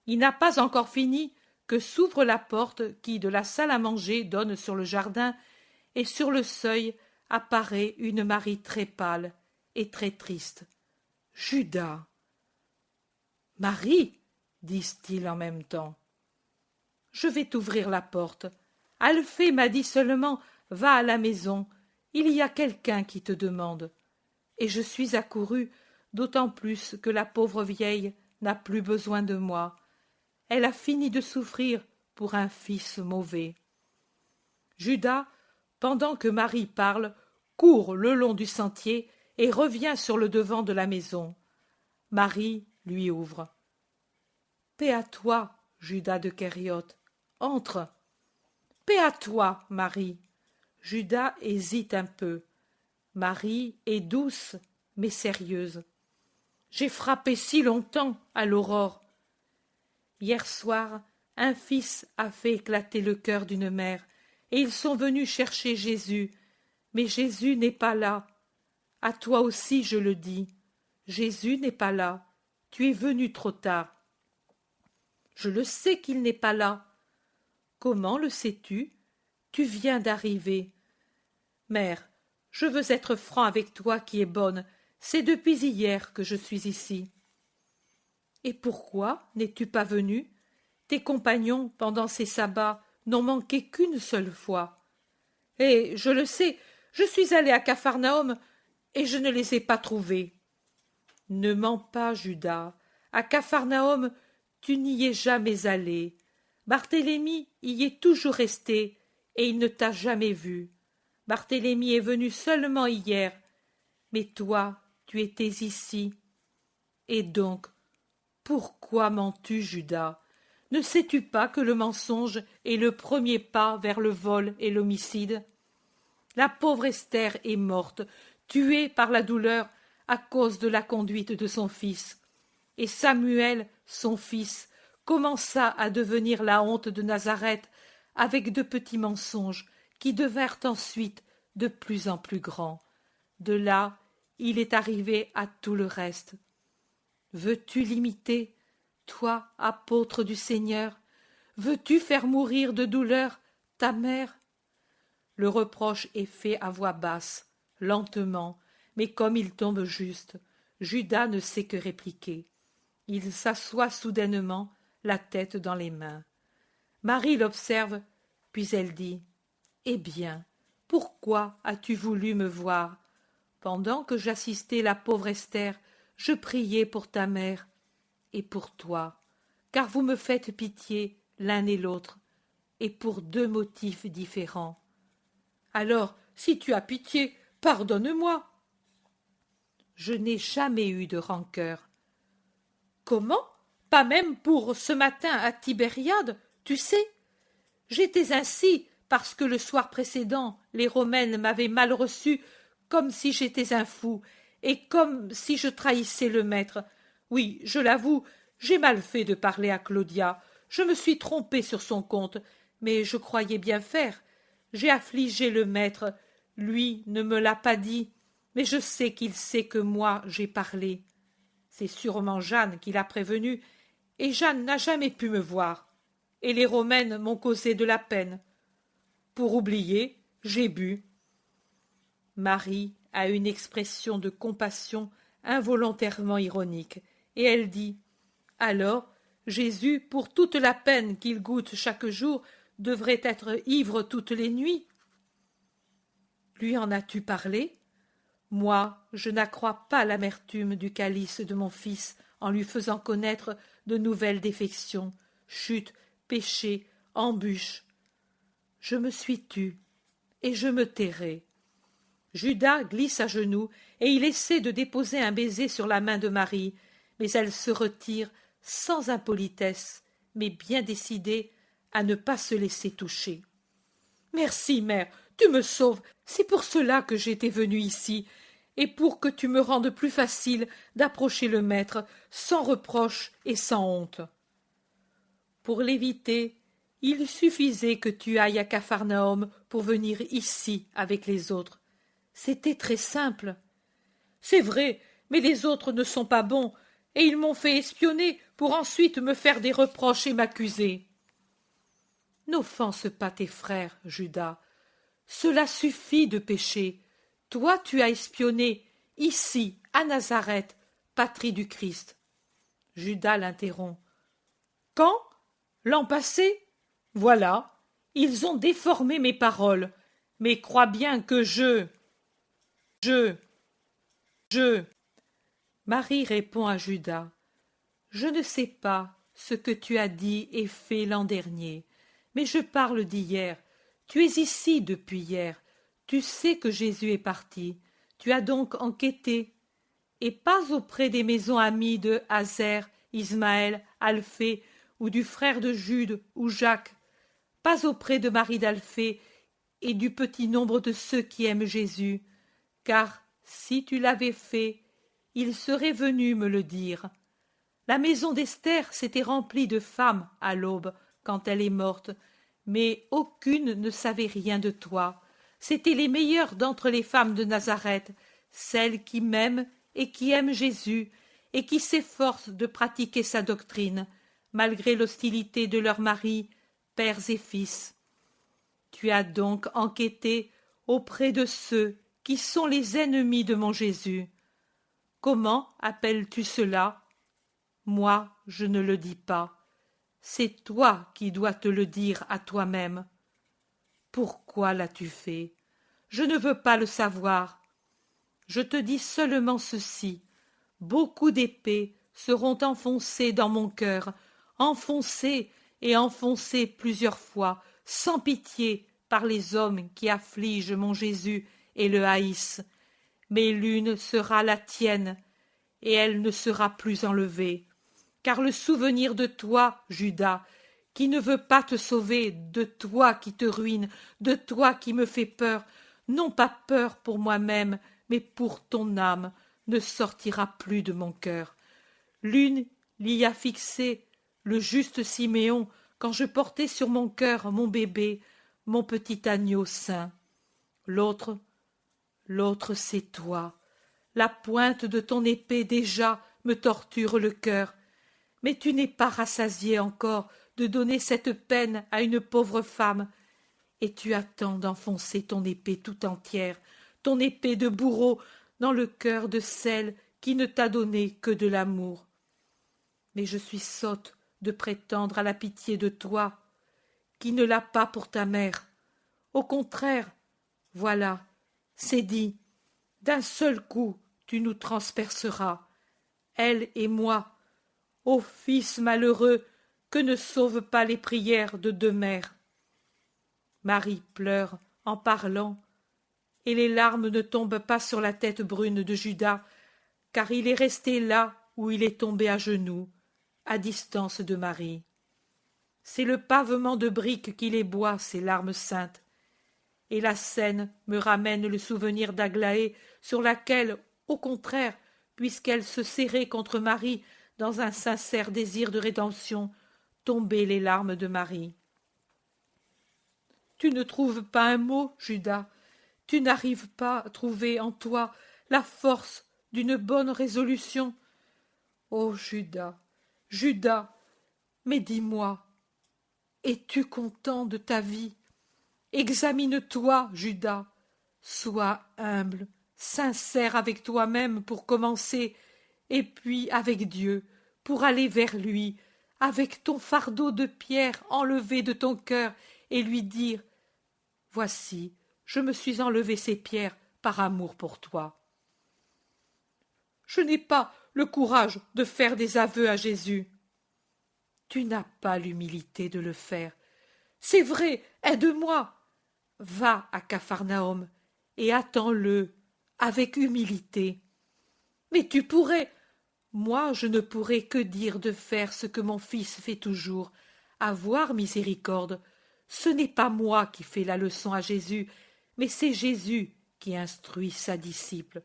Il n'a pas encore fini que s'ouvre la porte qui, de la salle à manger, donne sur le jardin, et sur le seuil apparaît une Marie très pâle et très triste. Judas. Marie, disent-ils en même temps. Je vais t'ouvrir la porte. Alphée m'a dit seulement: Va à la maison, il y a quelqu'un qui te demande. Et je suis accourue, d'autant plus que la pauvre vieille n'a plus besoin de moi. Elle a fini de souffrir pour un fils mauvais. Judas, pendant que Marie parle, court le long du sentier et revient sur le devant de la maison. Marie lui ouvre. Paix à toi, Judas de Kériote. Entre. Paix à toi, Marie. Judas hésite un peu. Marie est douce, mais sérieuse. J'ai frappé si longtemps à l'aurore. Hier soir, un fils a fait éclater le cœur d'une mère, et ils sont venus chercher Jésus. Mais Jésus n'est pas là. À toi aussi je le dis. Jésus n'est pas là. Tu es venu trop tard. Je le sais qu'il n'est pas là. Comment le sais-tu? Tu viens d'arriver. Mère, je veux être franc avec toi qui es bonne. C'est depuis hier que je suis ici. Et pourquoi n'es-tu pas venue? Tes compagnons, pendant ces sabbats, n'ont manqué qu'une seule fois. Eh, je le sais, je suis allée à Capharnaüm et je ne les ai pas trouvés. Ne mens pas, Judas. À Capharnaüm, tu n'y es jamais allé. Barthélemy y est toujours resté et il ne t'a jamais vu. Barthélemy est venu seulement hier, mais toi, tu étais ici. Et donc, pourquoi mens-tu, Judas? Ne sais-tu pas que le mensonge est le premier pas vers le vol et l'homicide? La pauvre Esther est morte, tuée par la douleur à cause de la conduite de son fils. Et Samuel, son fils, commença à devenir la honte de Nazareth avec de petits mensonges qui devinrent ensuite de plus en plus grands. De là, il est arrivé à tout le reste. Veux-tu l'imiter, toi, apôtre du Seigneur? Veux-tu faire mourir de douleur ta mère? Le reproche est fait à voix basse, lentement, mais comme il tombe juste, Judas ne sait que répliquer. Il s'assoit soudainement, la tête dans les mains. Marie l'observe, puis elle dit: Eh bien, pourquoi as-tu voulu me voir? Pendant que j'assistais la pauvre Esther, je priais pour ta mère et pour toi, car vous me faites pitié l'un et l'autre, et pour deux motifs différents. Alors, si tu as pitié, pardonne-moi. Je n'ai jamais eu de rancœur. Comment? Pas même pour ce matin à Tibériade, tu sais? J'étais ainsi parce que le soir précédent, les Romaines m'avaient mal reçu, comme si j'étais un fou, et comme si je trahissais le maître. Oui, je l'avoue, j'ai mal fait de parler à Claudia. Je me suis trompé sur son compte, mais je croyais bien faire. J'ai affligé le maître. Lui ne me l'a pas dit, mais je sais qu'il sait que moi j'ai parlé. C'est sûrement Jeanne qui l'a prévenu, et Jeanne n'a jamais pu me voir. Et les Romaines m'ont causé de la peine. Pour oublier, j'ai bu. Marie a une expression de compassion involontairement ironique, et elle dit « Alors, Jésus, pour toute la peine qu'il goûte chaque jour, devrait être ivre toutes les nuits. » Lui en as-tu parlé? Moi, je n'accrois pas l'amertume du calice de mon fils en lui faisant connaître de nouvelles défections, chutes, péchés, embûches. Je me suis tue, et je me tairai. Judas glisse à genoux, et il essaie de déposer un baiser sur la main de Marie, mais elle se retire sans impolitesse, mais bien décidée à ne pas se laisser toucher. « Merci, mère, tu me sauves, c'est pour cela que j'étais venue ici, et pour que tu me rendes plus facile d'approcher le maître, sans reproche et sans honte. » Pour l'éviter, il suffisait que tu ailles à Capharnaüm pour venir ici avec les autres. C'était très simple. C'est vrai, mais les autres ne sont pas bons, et ils m'ont fait espionner pour ensuite me faire des reproches et m'accuser. N'offense pas tes frères, Judas. Cela suffit de pécher. Toi, tu as espionné, ici, à Nazareth, patrie du Christ. Judas l'interrompt. Quand? L'an passé? Voilà, ils ont déformé mes paroles, mais crois bien que je... Marie répond à Judas. Je ne sais pas ce que tu as dit et fait l'an dernier, mais je parle d'hier. Tu es ici depuis hier. Tu sais que Jésus est parti. Tu as donc enquêté. Et pas auprès des maisons amies de Hazer, Ismaël, Alphée, ou du frère de Jude ou Jacques. Pas auprès de Marie d'Alphée et du petit nombre de ceux qui aiment Jésus. Car, si tu l'avais fait, il serait venu me le dire. La maison d'Esther s'était remplie de femmes à l'aube, quand elle est morte, mais aucune ne savait rien de toi. C'étaient les meilleures d'entre les femmes de Nazareth, celles qui m'aiment et qui aiment Jésus, et qui s'efforcent de pratiquer sa doctrine, malgré l'hostilité de leurs maris, pères et fils. Tu as donc enquêté auprès de ceux qui sont les ennemis de mon Jésus. Comment appelles-tu cela? Moi, je ne le dis pas. C'est toi qui dois te le dire à toi-même. Pourquoi l'as-tu fait? Je ne veux pas le savoir. Je te dis seulement ceci. Beaucoup d'épées seront enfoncées dans mon cœur, enfoncées et enfoncées plusieurs fois, sans pitié, par les hommes qui affligent mon Jésus et le haïssent. Mais l'une sera la tienne, et elle ne sera plus enlevée. Car le souvenir de toi, Judas, qui ne veut pas te sauver, de toi qui te ruine, de toi qui me fais peur, non pas peur pour moi-même, mais pour ton âme, ne sortira plus de mon cœur. L'une l'y a fixé, le juste Siméon, quand je portais sur mon cœur mon bébé, mon petit agneau saint. L'autre, c'est toi. La pointe de ton épée déjà me torture le cœur. Mais tu n'es pas rassasié encore de donner cette peine à une pauvre femme, et tu attends d'enfoncer ton épée tout entière, ton épée de bourreau, dans le cœur de celle qui ne t'a donné que de l'amour. Mais je suis sotte de prétendre à la pitié de toi, qui ne l'a pas pour ta mère. Au contraire, voilà, c'est dit, d'un seul coup tu nous transperceras, elle et moi. Ô fils malheureux, que ne sauvent pas les prières de deux mères. Marie pleure en parlant, et les larmes ne tombent pas sur la tête brune de Judas, car il est resté là où il est tombé à genoux, à distance de Marie. C'est le pavement de briques qui les boit, ces larmes saintes, et la scène me ramène le souvenir d'Aglaé, sur laquelle, au contraire, puisqu'elle se serrait contre Marie dans un sincère désir de rédemption, tombaient les larmes de Marie. Tu ne trouves pas un mot, Judas, tu n'arrives pas à trouver en toi la force d'une bonne résolution. Ô Judas, Judas, mais dis-moi, es-tu content de ta vie? Examine-toi, Judas, sois humble sincère avec toi-même pour commencer, et puis avec Dieu, pour aller vers lui, avec ton fardeau de pierre enlevé de ton cœur, et lui dire « Voici, je me suis enlevé ces pierres par amour pour toi. » Je n'ai pas le courage de faire des aveux à Jésus. Tu n'as pas l'humilité de le faire. C'est vrai, aide-moi. Va à Capharnaüm et attends-le avec humilité. Mais tu pourrais. Moi, je ne pourrais que dire de faire ce que mon fils fait toujours, avoir miséricorde. Ce n'est pas moi qui fais la leçon à Jésus, mais c'est Jésus qui instruit sa disciple.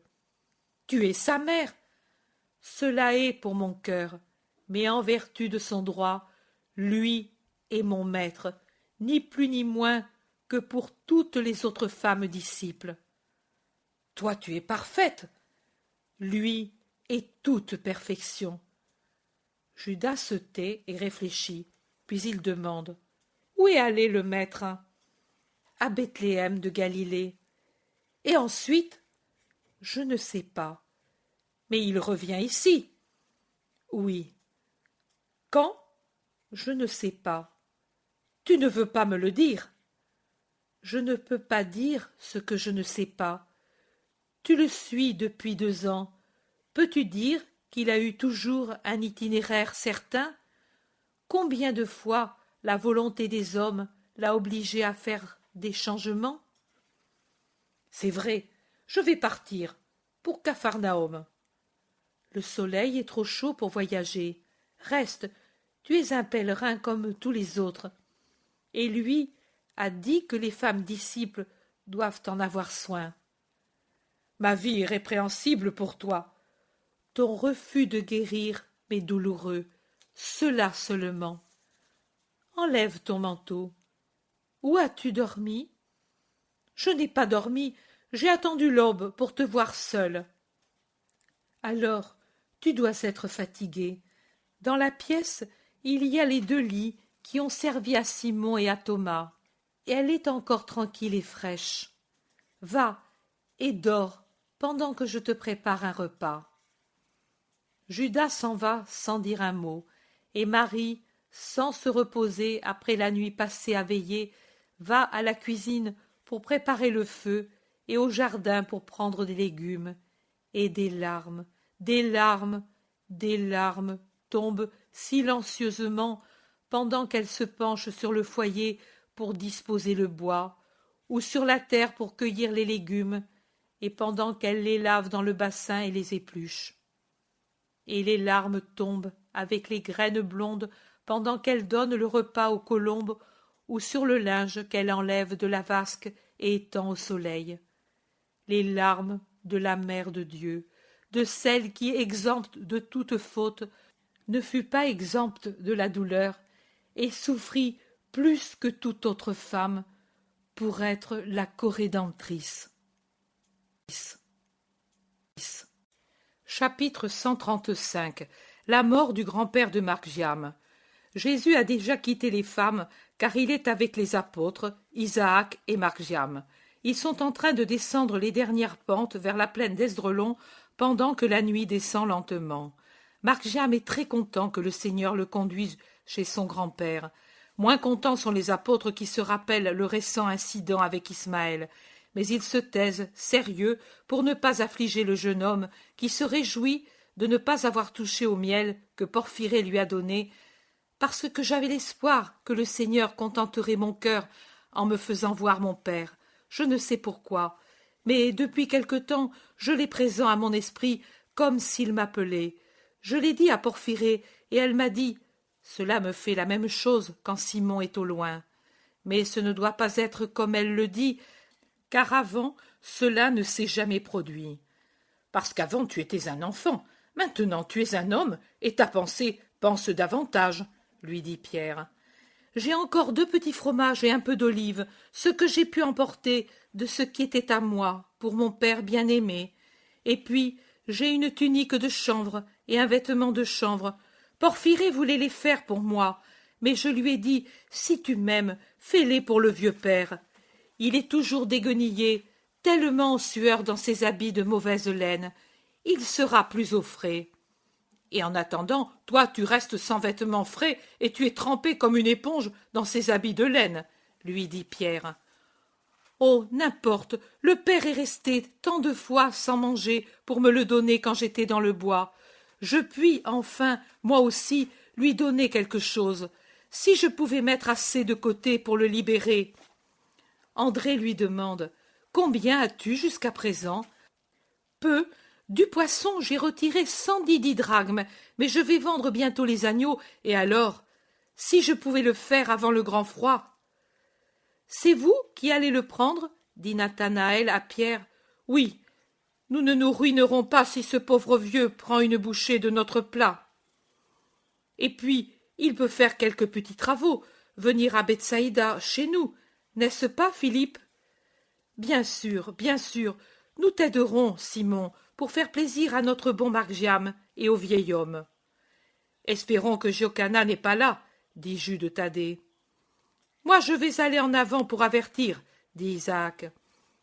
Tu es sa mère. Cela est pour mon cœur, mais en vertu de son droit, lui est mon maître, ni plus ni moins que pour toutes les autres femmes disciples. Toi tu es parfaite. Lui est toute perfection. Judas se tait et réfléchit, puis il demande « Où est allé le maître ?»« À Bethléem de Galilée. »« Et ensuite ?»« Je ne sais pas. Mais il revient ici. »« Oui. »« Quand ?»« Je ne sais pas. »« Tu ne veux pas me le dire ?»« Je ne peux pas dire ce que je ne sais pas. Tu le suis depuis 2 ans. Peux-tu dire qu'il a eu toujours un itinéraire certain? Combien de fois la volonté des hommes l'a obligé à faire des changements? C'est vrai, je vais partir, pour Capharnaüm. Le soleil est trop chaud pour voyager. Reste, tu es un pèlerin comme tous les autres. Et lui a dit que les femmes disciples doivent en avoir soin. Ma vie est répréhensible pour toi. Ton refus de guérir m'est douloureux, cela seulement. Enlève ton manteau. Où as-tu dormi? Je n'ai pas dormi, j'ai attendu l'aube pour te voir seule. Alors, tu dois être fatiguée. Dans la pièce, il y a les 2 lits qui ont servi à Simon et à Thomas, et elle est encore tranquille et fraîche. Va et dors pendant que je te prépare un repas. Judas s'en va sans dire un mot, et Marie, sans se reposer après la nuit passée à veiller, va à la cuisine pour préparer le feu et au jardin pour prendre des légumes. Et des larmes, des larmes, des larmes tombent silencieusement pendant qu'elle se penche sur le foyer pour disposer le bois, ou sur la terre pour cueillir les légumes, et pendant qu'elle les lave dans le bassin et les épluche. Et les larmes tombent avec les graines blondes pendant qu'elle donne le repas aux colombes ou sur le linge qu'elle enlève de la vasque et étend au soleil. Les larmes de la Mère de Dieu, de celle qui, exempte de toute faute, ne fut pas exempte de la douleur et souffrit plus que toute autre femme pour être la corédentrice. Chapitre 135. La mort du grand-père de Marc-Giam. Jésus a déjà quitté les femmes, car il est avec les apôtres, Isaac et Marc-Giam. Ils sont en train de descendre les dernières pentes vers la plaine d'Esdrelon, pendant que la nuit descend lentement. Marc-Giam est très content que le Seigneur le conduise chez son grand-père. Moins contents sont les apôtres qui se rappellent le récent incident avec Ismaël. Mais ils se taisent, sérieux, pour ne pas affliger le jeune homme, qui se réjouit de ne pas avoir touché au miel que Porphyrée lui a donné, parce que j'avais l'espoir que le Seigneur contenterait mon cœur en me faisant voir mon père. Je ne sais pourquoi, mais depuis quelque temps je l'ai présent à mon esprit comme s'il m'appelait. Je l'ai dit à Porphyrée, et elle m'a dit « Cela me fait la même chose quand Simon est au loin. » Mais ce ne doit pas être comme elle le dit, car avant, cela ne s'est jamais produit. Parce qu'avant tu étais un enfant, maintenant tu es un homme, et ta pensée pense davantage, lui dit Pierre. J'ai encore 2 petits fromages et un peu d'olive, ce que j'ai pu emporter de ce qui était à moi, pour mon père bien-aimé. Et puis, j'ai une tunique de chanvre et un vêtement de chanvre. Porphyrée voulait les faire pour moi, mais je lui ai dit, si tu m'aimes, fais-les pour le vieux père. Il est toujours déguenillé, tellement en sueur dans ses habits de mauvaise laine. Il sera plus au frais. Et en attendant, toi tu restes sans vêtements frais et tu es trempé comme une éponge dans ces habits de laine, lui dit Pierre. Oh, n'importe, le père est resté tant de fois sans manger pour me le donner quand j'étais dans le bois. Je puis, enfin, moi aussi, lui donner quelque chose. Si je pouvais mettre assez de côté pour le libérer. André lui demande « Combien as-tu jusqu'à présent ?»« Peu. Du poisson, j'ai retiré 110 didrachmes, mais je vais vendre bientôt les agneaux, et alors, si je pouvais le faire avant le grand froid. » « C'est vous qui allez le prendre ?» dit Nathanaël à Pierre. « Oui, nous ne nous ruinerons pas si ce pauvre vieux prend une bouchée de notre plat. Et puis, il peut faire quelques petits travaux, venir à Bethsaïda, chez nous, n'est-ce pas, Philippe ?»« Bien sûr, nous t'aiderons, Simon, pour faire plaisir à notre bon Margiam et au vieil homme. »« Espérons que Jocanna n'est pas là, » dit Jude Thaddée. « Moi, je vais aller en avant pour avertir, » dit Isaac.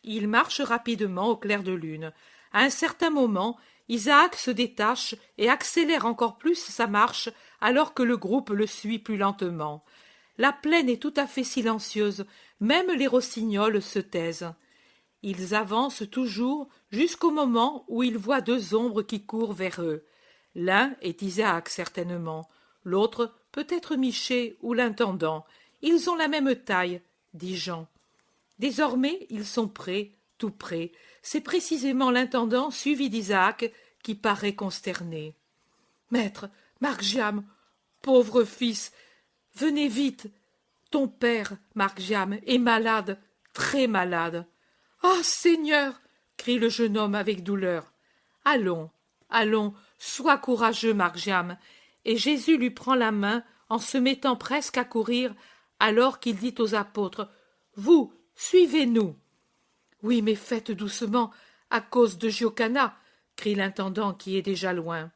Il marche rapidement au clair de lune. À un certain moment, Isaac se détache et accélère encore plus sa marche alors que le groupe le suit plus lentement. La plaine est tout à fait silencieuse, même les rossignols se taisent. Ils avancent toujours jusqu'au moment où ils voient deux ombres qui courent vers eux. L'un est Isaac certainement, l'autre peut-être Michée ou l'intendant. Ils ont la même taille, dit Jean. Désormais, ils sont prêts, tout près. C'est précisément l'intendant suivi d'Isaac qui paraît consterné. « Maître, Margiam, pauvre fils, venez vite. Ton père, Margiam, est malade, très malade. »« Ah, Seigneur !» crie le jeune homme avec douleur. « Allons, sois courageux, Margiam. » Et Jésus lui prend la main en se mettant presque à courir, alors qu'il dit aux apôtres « Vous, suivez-nous !»« Oui, mais faites doucement, à cause de Jocanna !» crie l'intendant qui est déjà loin.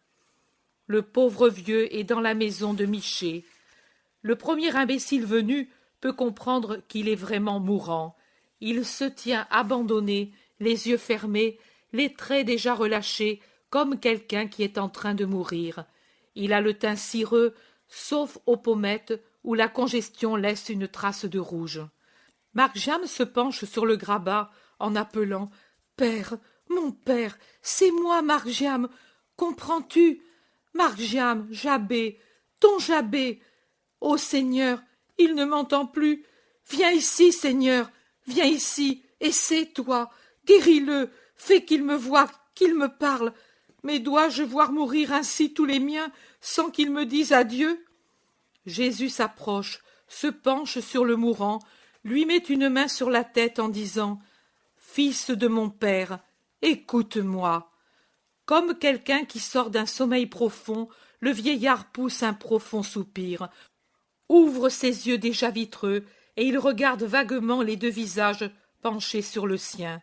Le pauvre vieux est dans la maison de Michée. Le premier imbécile venu peut comprendre qu'il est vraiment mourant. Il se tient abandonné, les yeux fermés, les traits déjà relâchés, comme quelqu'un qui est en train de mourir. Il a le teint cireux, sauf aux pommettes, où la congestion laisse une trace de rouge. Margiam se penche sur le grabat en appelant « Père, mon père, c'est moi, Margiam, comprends-tu? Margiam, Jabé, ton Jabé. Ô Seigneur, il ne m'entend plus. Viens ici, Seigneur, viens ici, essaie-toi, guéris-le, fais qu'il me voie, qu'il me parle. Mais dois-je voir mourir ainsi tous les miens sans qu'il me dise adieu ?» Jésus s'approche, se penche sur le mourant, lui met une main sur la tête en disant « Fils de mon père, écoute-moi. » Comme quelqu'un qui sort d'un sommeil profond, le vieillard pousse un profond soupir, ouvre ses yeux déjà vitreux, et il regarde vaguement les deux visages penchés sur le sien.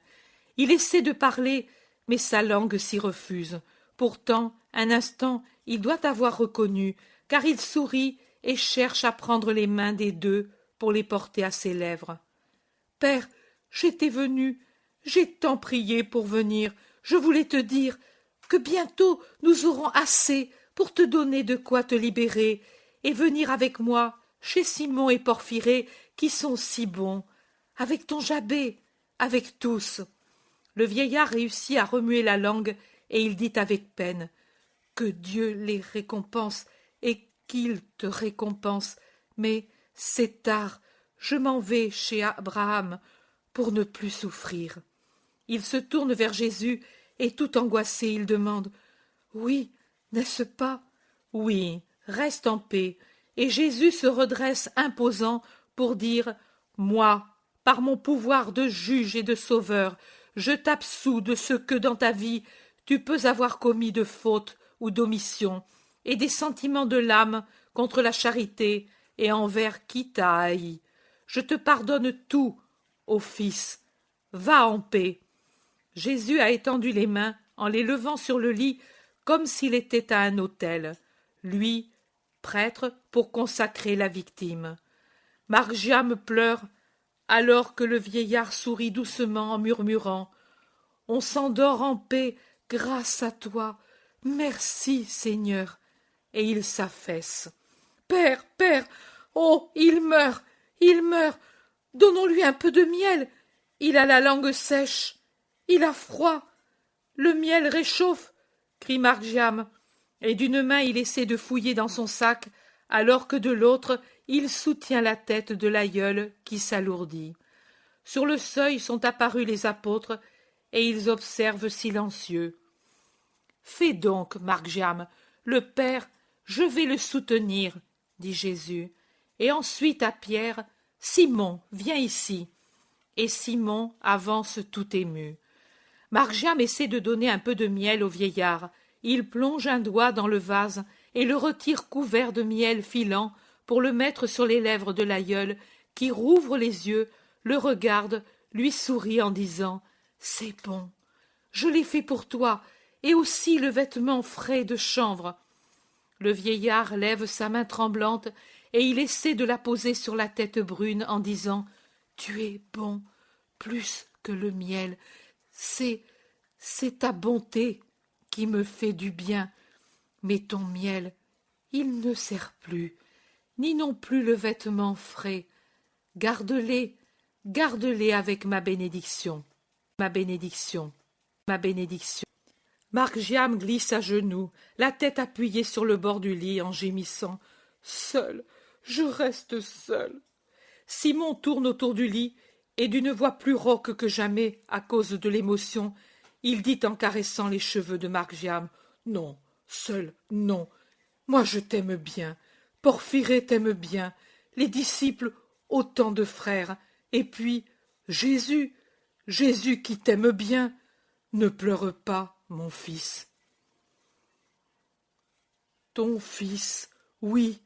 Il essaie de parler, mais sa langue s'y refuse. Pourtant, un instant, il doit avoir reconnu, car il sourit et cherche à prendre les mains des deux pour les porter à ses lèvres. « Père, j'étais venu, j'ai tant prié pour venir, je voulais te dire que bientôt nous aurons assez pour te donner de quoi te libérer et venir avec moi chez Simon et Porphyrée qui sont si bons, avec ton Jabé, avec tous. » Le vieillard réussit à remuer la langue et il dit avec peine « Que Dieu les récompense et qu'il te récompense, mais c'est tard, je m'en vais chez Abraham pour ne plus souffrir. » Il se tourne vers Jésus et tout angoissé il demande « Oui, n'est-ce pas ?»« Oui, reste en paix. » Et Jésus se redresse imposant pour dire « Moi, par mon pouvoir de juge et de sauveur, je t'absous de ce que dans ta vie tu peux avoir commis de faute ou d'omission, et des sentiments de l'âme contre la charité et envers qui t'a haï. Je te pardonne tout, ô Fils. Va en paix. » Jésus a étendu les mains en les levant sur le lit comme s'il était à un autel, lui, prêtre, pour consacrer la victime. Margiam pleure alors que le vieillard sourit doucement en murmurant: On s'endort en paix grâce à toi. Merci, Seigneur. Et il s'affaisse. Père, père, oh, il meurt, il meurt. Donnons-lui un peu de miel. Il a la langue sèche. Il a froid. Le miel réchauffe, crie Margiam. Et d'une main il essaie de fouiller dans son sac, alors que de l'autre il soutient la tête de l'aïeul qui s'alourdit. Sur le seuil sont apparus les apôtres, et ils observent silencieux. Fais donc, Margiam, le Père, je vais le soutenir, dit Jésus. Et ensuite à Pierre, Simon, viens ici. Et Simon avance tout ému. Margiam essaie de donner un peu de miel au vieillard. Il plonge un doigt dans le vase et le retire couvert de miel filant pour le mettre sur les lèvres de l'aïeul, qui rouvre les yeux, le regarde, lui sourit en disant: C'est bon, je l'ai fait pour toi, et aussi le vêtement frais de chanvre. Le vieillard lève sa main tremblante et il essaie de la poser sur la tête brune en disant: Tu es bon, plus que le miel. C'est ta bonté qui me fait du bien. Mais ton miel, il ne sert plus, ni non plus le vêtement frais. Garde-les, garde-les avec ma bénédiction. Ma bénédiction, ma bénédiction. Margiam glisse à genoux, la tête appuyée sur le bord du lit en gémissant. Seul, je reste seul. Simon tourne autour du lit et d'une voix plus rauque que jamais à cause de l'émotion, il dit en caressant les cheveux de Margiam: Non, seul, non. Moi je t'aime bien. Porphyrée t'aime bien. Les disciples, autant de frères. Et puis, Jésus, Jésus qui t'aime bien. Ne pleure pas, mon fils. Ton fils, oui,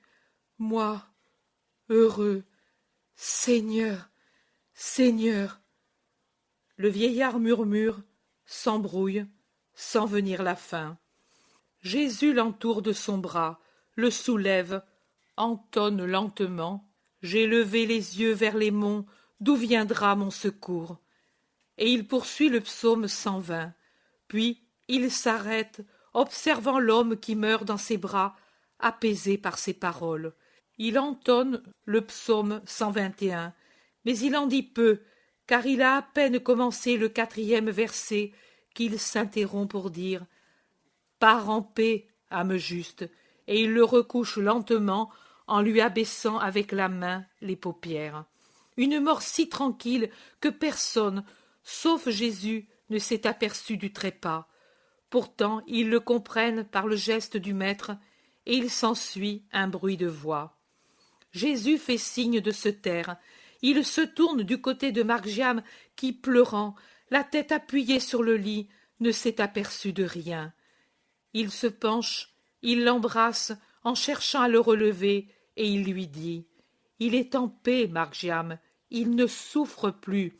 moi, heureux, Seigneur, Seigneur. Le vieillard murmure, s'embrouille, sans venir la fin. Jésus l'entoure de son bras, le soulève, entonne lentement: J'ai levé les yeux vers les monts, d'où viendra mon secours? Et il poursuit le psaume 120. Puis il s'arrête, observant l'homme qui meurt dans ses bras, apaisé par ses paroles. Il entonne le psaume 121, mais il en dit peu, car il a à peine commencé le 4e verset qu'il s'interrompt pour dire: Pars en paix, âme juste, et il le recouche lentement en lui abaissant avec la main les paupières. Une mort si tranquille que personne, sauf Jésus, ne s'est aperçu du trépas. Pourtant ils le comprennent par le geste du maître, et il s'ensuit un bruit de voix. Jésus fait signe de se taire. Il se tourne du côté de Margiam qui, pleurant, la tête appuyée sur le lit, ne s'est aperçu de rien. Il se penche, il l'embrasse en cherchant à le relever, et il lui dit: Il est en paix, Margiam, il ne souffre plus.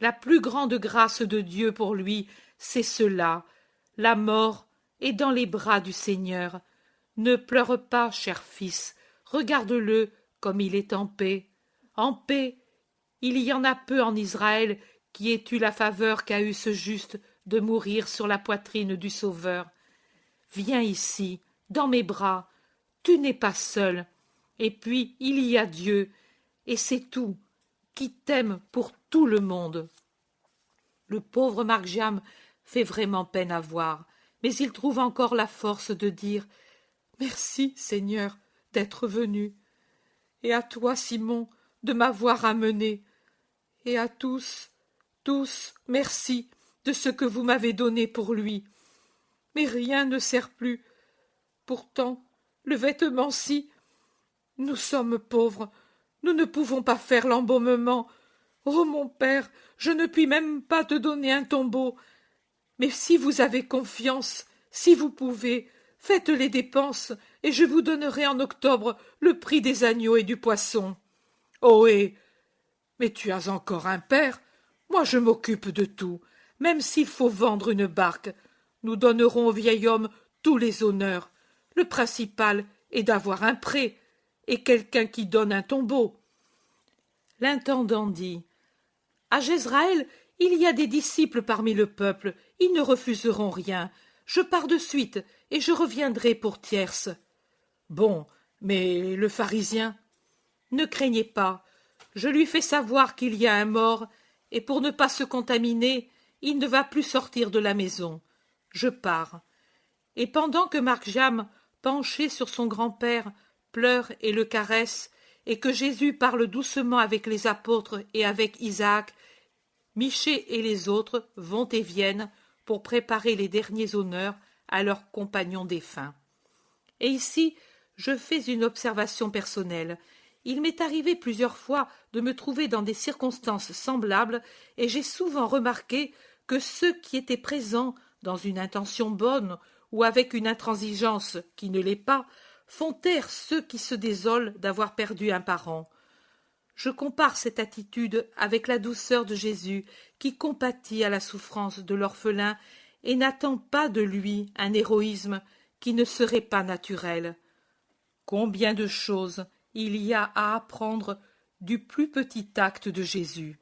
La plus grande grâce de Dieu pour lui, c'est cela. La mort est dans les bras du Seigneur. Ne pleure pas, cher fils, regarde-le comme il est en paix. En paix, il y en a peu en Israël qui aient eu la faveur qu'a eue ce juste de mourir sur la poitrine du Sauveur. Viens ici, dans mes bras, tu n'es pas seul. Et puis il y a Dieu, et c'est tout, qui t'aime pour tout le monde. Le pauvre Margiam fait vraiment peine à voir, mais il trouve encore la force de dire: Merci, Seigneur, d'être venu, et à toi, Simon, de m'avoir amené, et à tous, tous, merci de ce que vous m'avez donné pour lui. Mais rien ne sert plus. Pourtant, le vêtement-ci, nous sommes pauvres, nous ne pouvons pas faire l'embaumement. Oh, mon père, je ne puis même pas te donner un tombeau. Mais si vous avez confiance, si vous pouvez, faites les dépenses, et je vous donnerai en octobre le prix des agneaux et du poisson. Ohé! Mais tu as encore un père. Moi je m'occupe de tout, même s'il faut vendre une barque. Nous donnerons au vieil homme tous les honneurs. Le principal est d'avoir un pré, et quelqu'un qui donne un tombeau. L'intendant dit: À Jezraël, il y a des disciples parmi le peuple, ils ne refuseront rien. Je pars de suite, et je reviendrai pour Thiers. Bon, mais le pharisien? Ne craignez pas, je lui fais savoir qu'il y a un mort, et pour ne pas se contaminer, il ne va plus sortir de la maison. Je pars. Et pendant que Marc-Jam, penché sur son grand-père, pleure et le caresse, et que Jésus parle doucement avec les apôtres et avec Isaac, Michée et les autres vont et viennent pour préparer les derniers honneurs à leurs compagnons défunts. Et ici, je fais une observation personnelle. Il m'est arrivé plusieurs fois de me trouver dans des circonstances semblables, et j'ai souvent remarqué que ceux qui étaient présents dans une intention bonne ou avec une intransigeance qui ne l'est pas, font taire ceux qui se désolent d'avoir perdu un parent. Je compare cette attitude avec la douceur de Jésus qui compatit à la souffrance de l'orphelin et n'attend pas de lui un héroïsme qui ne serait pas naturel. Combien de choses il y a à apprendre du plus petit acte de Jésus,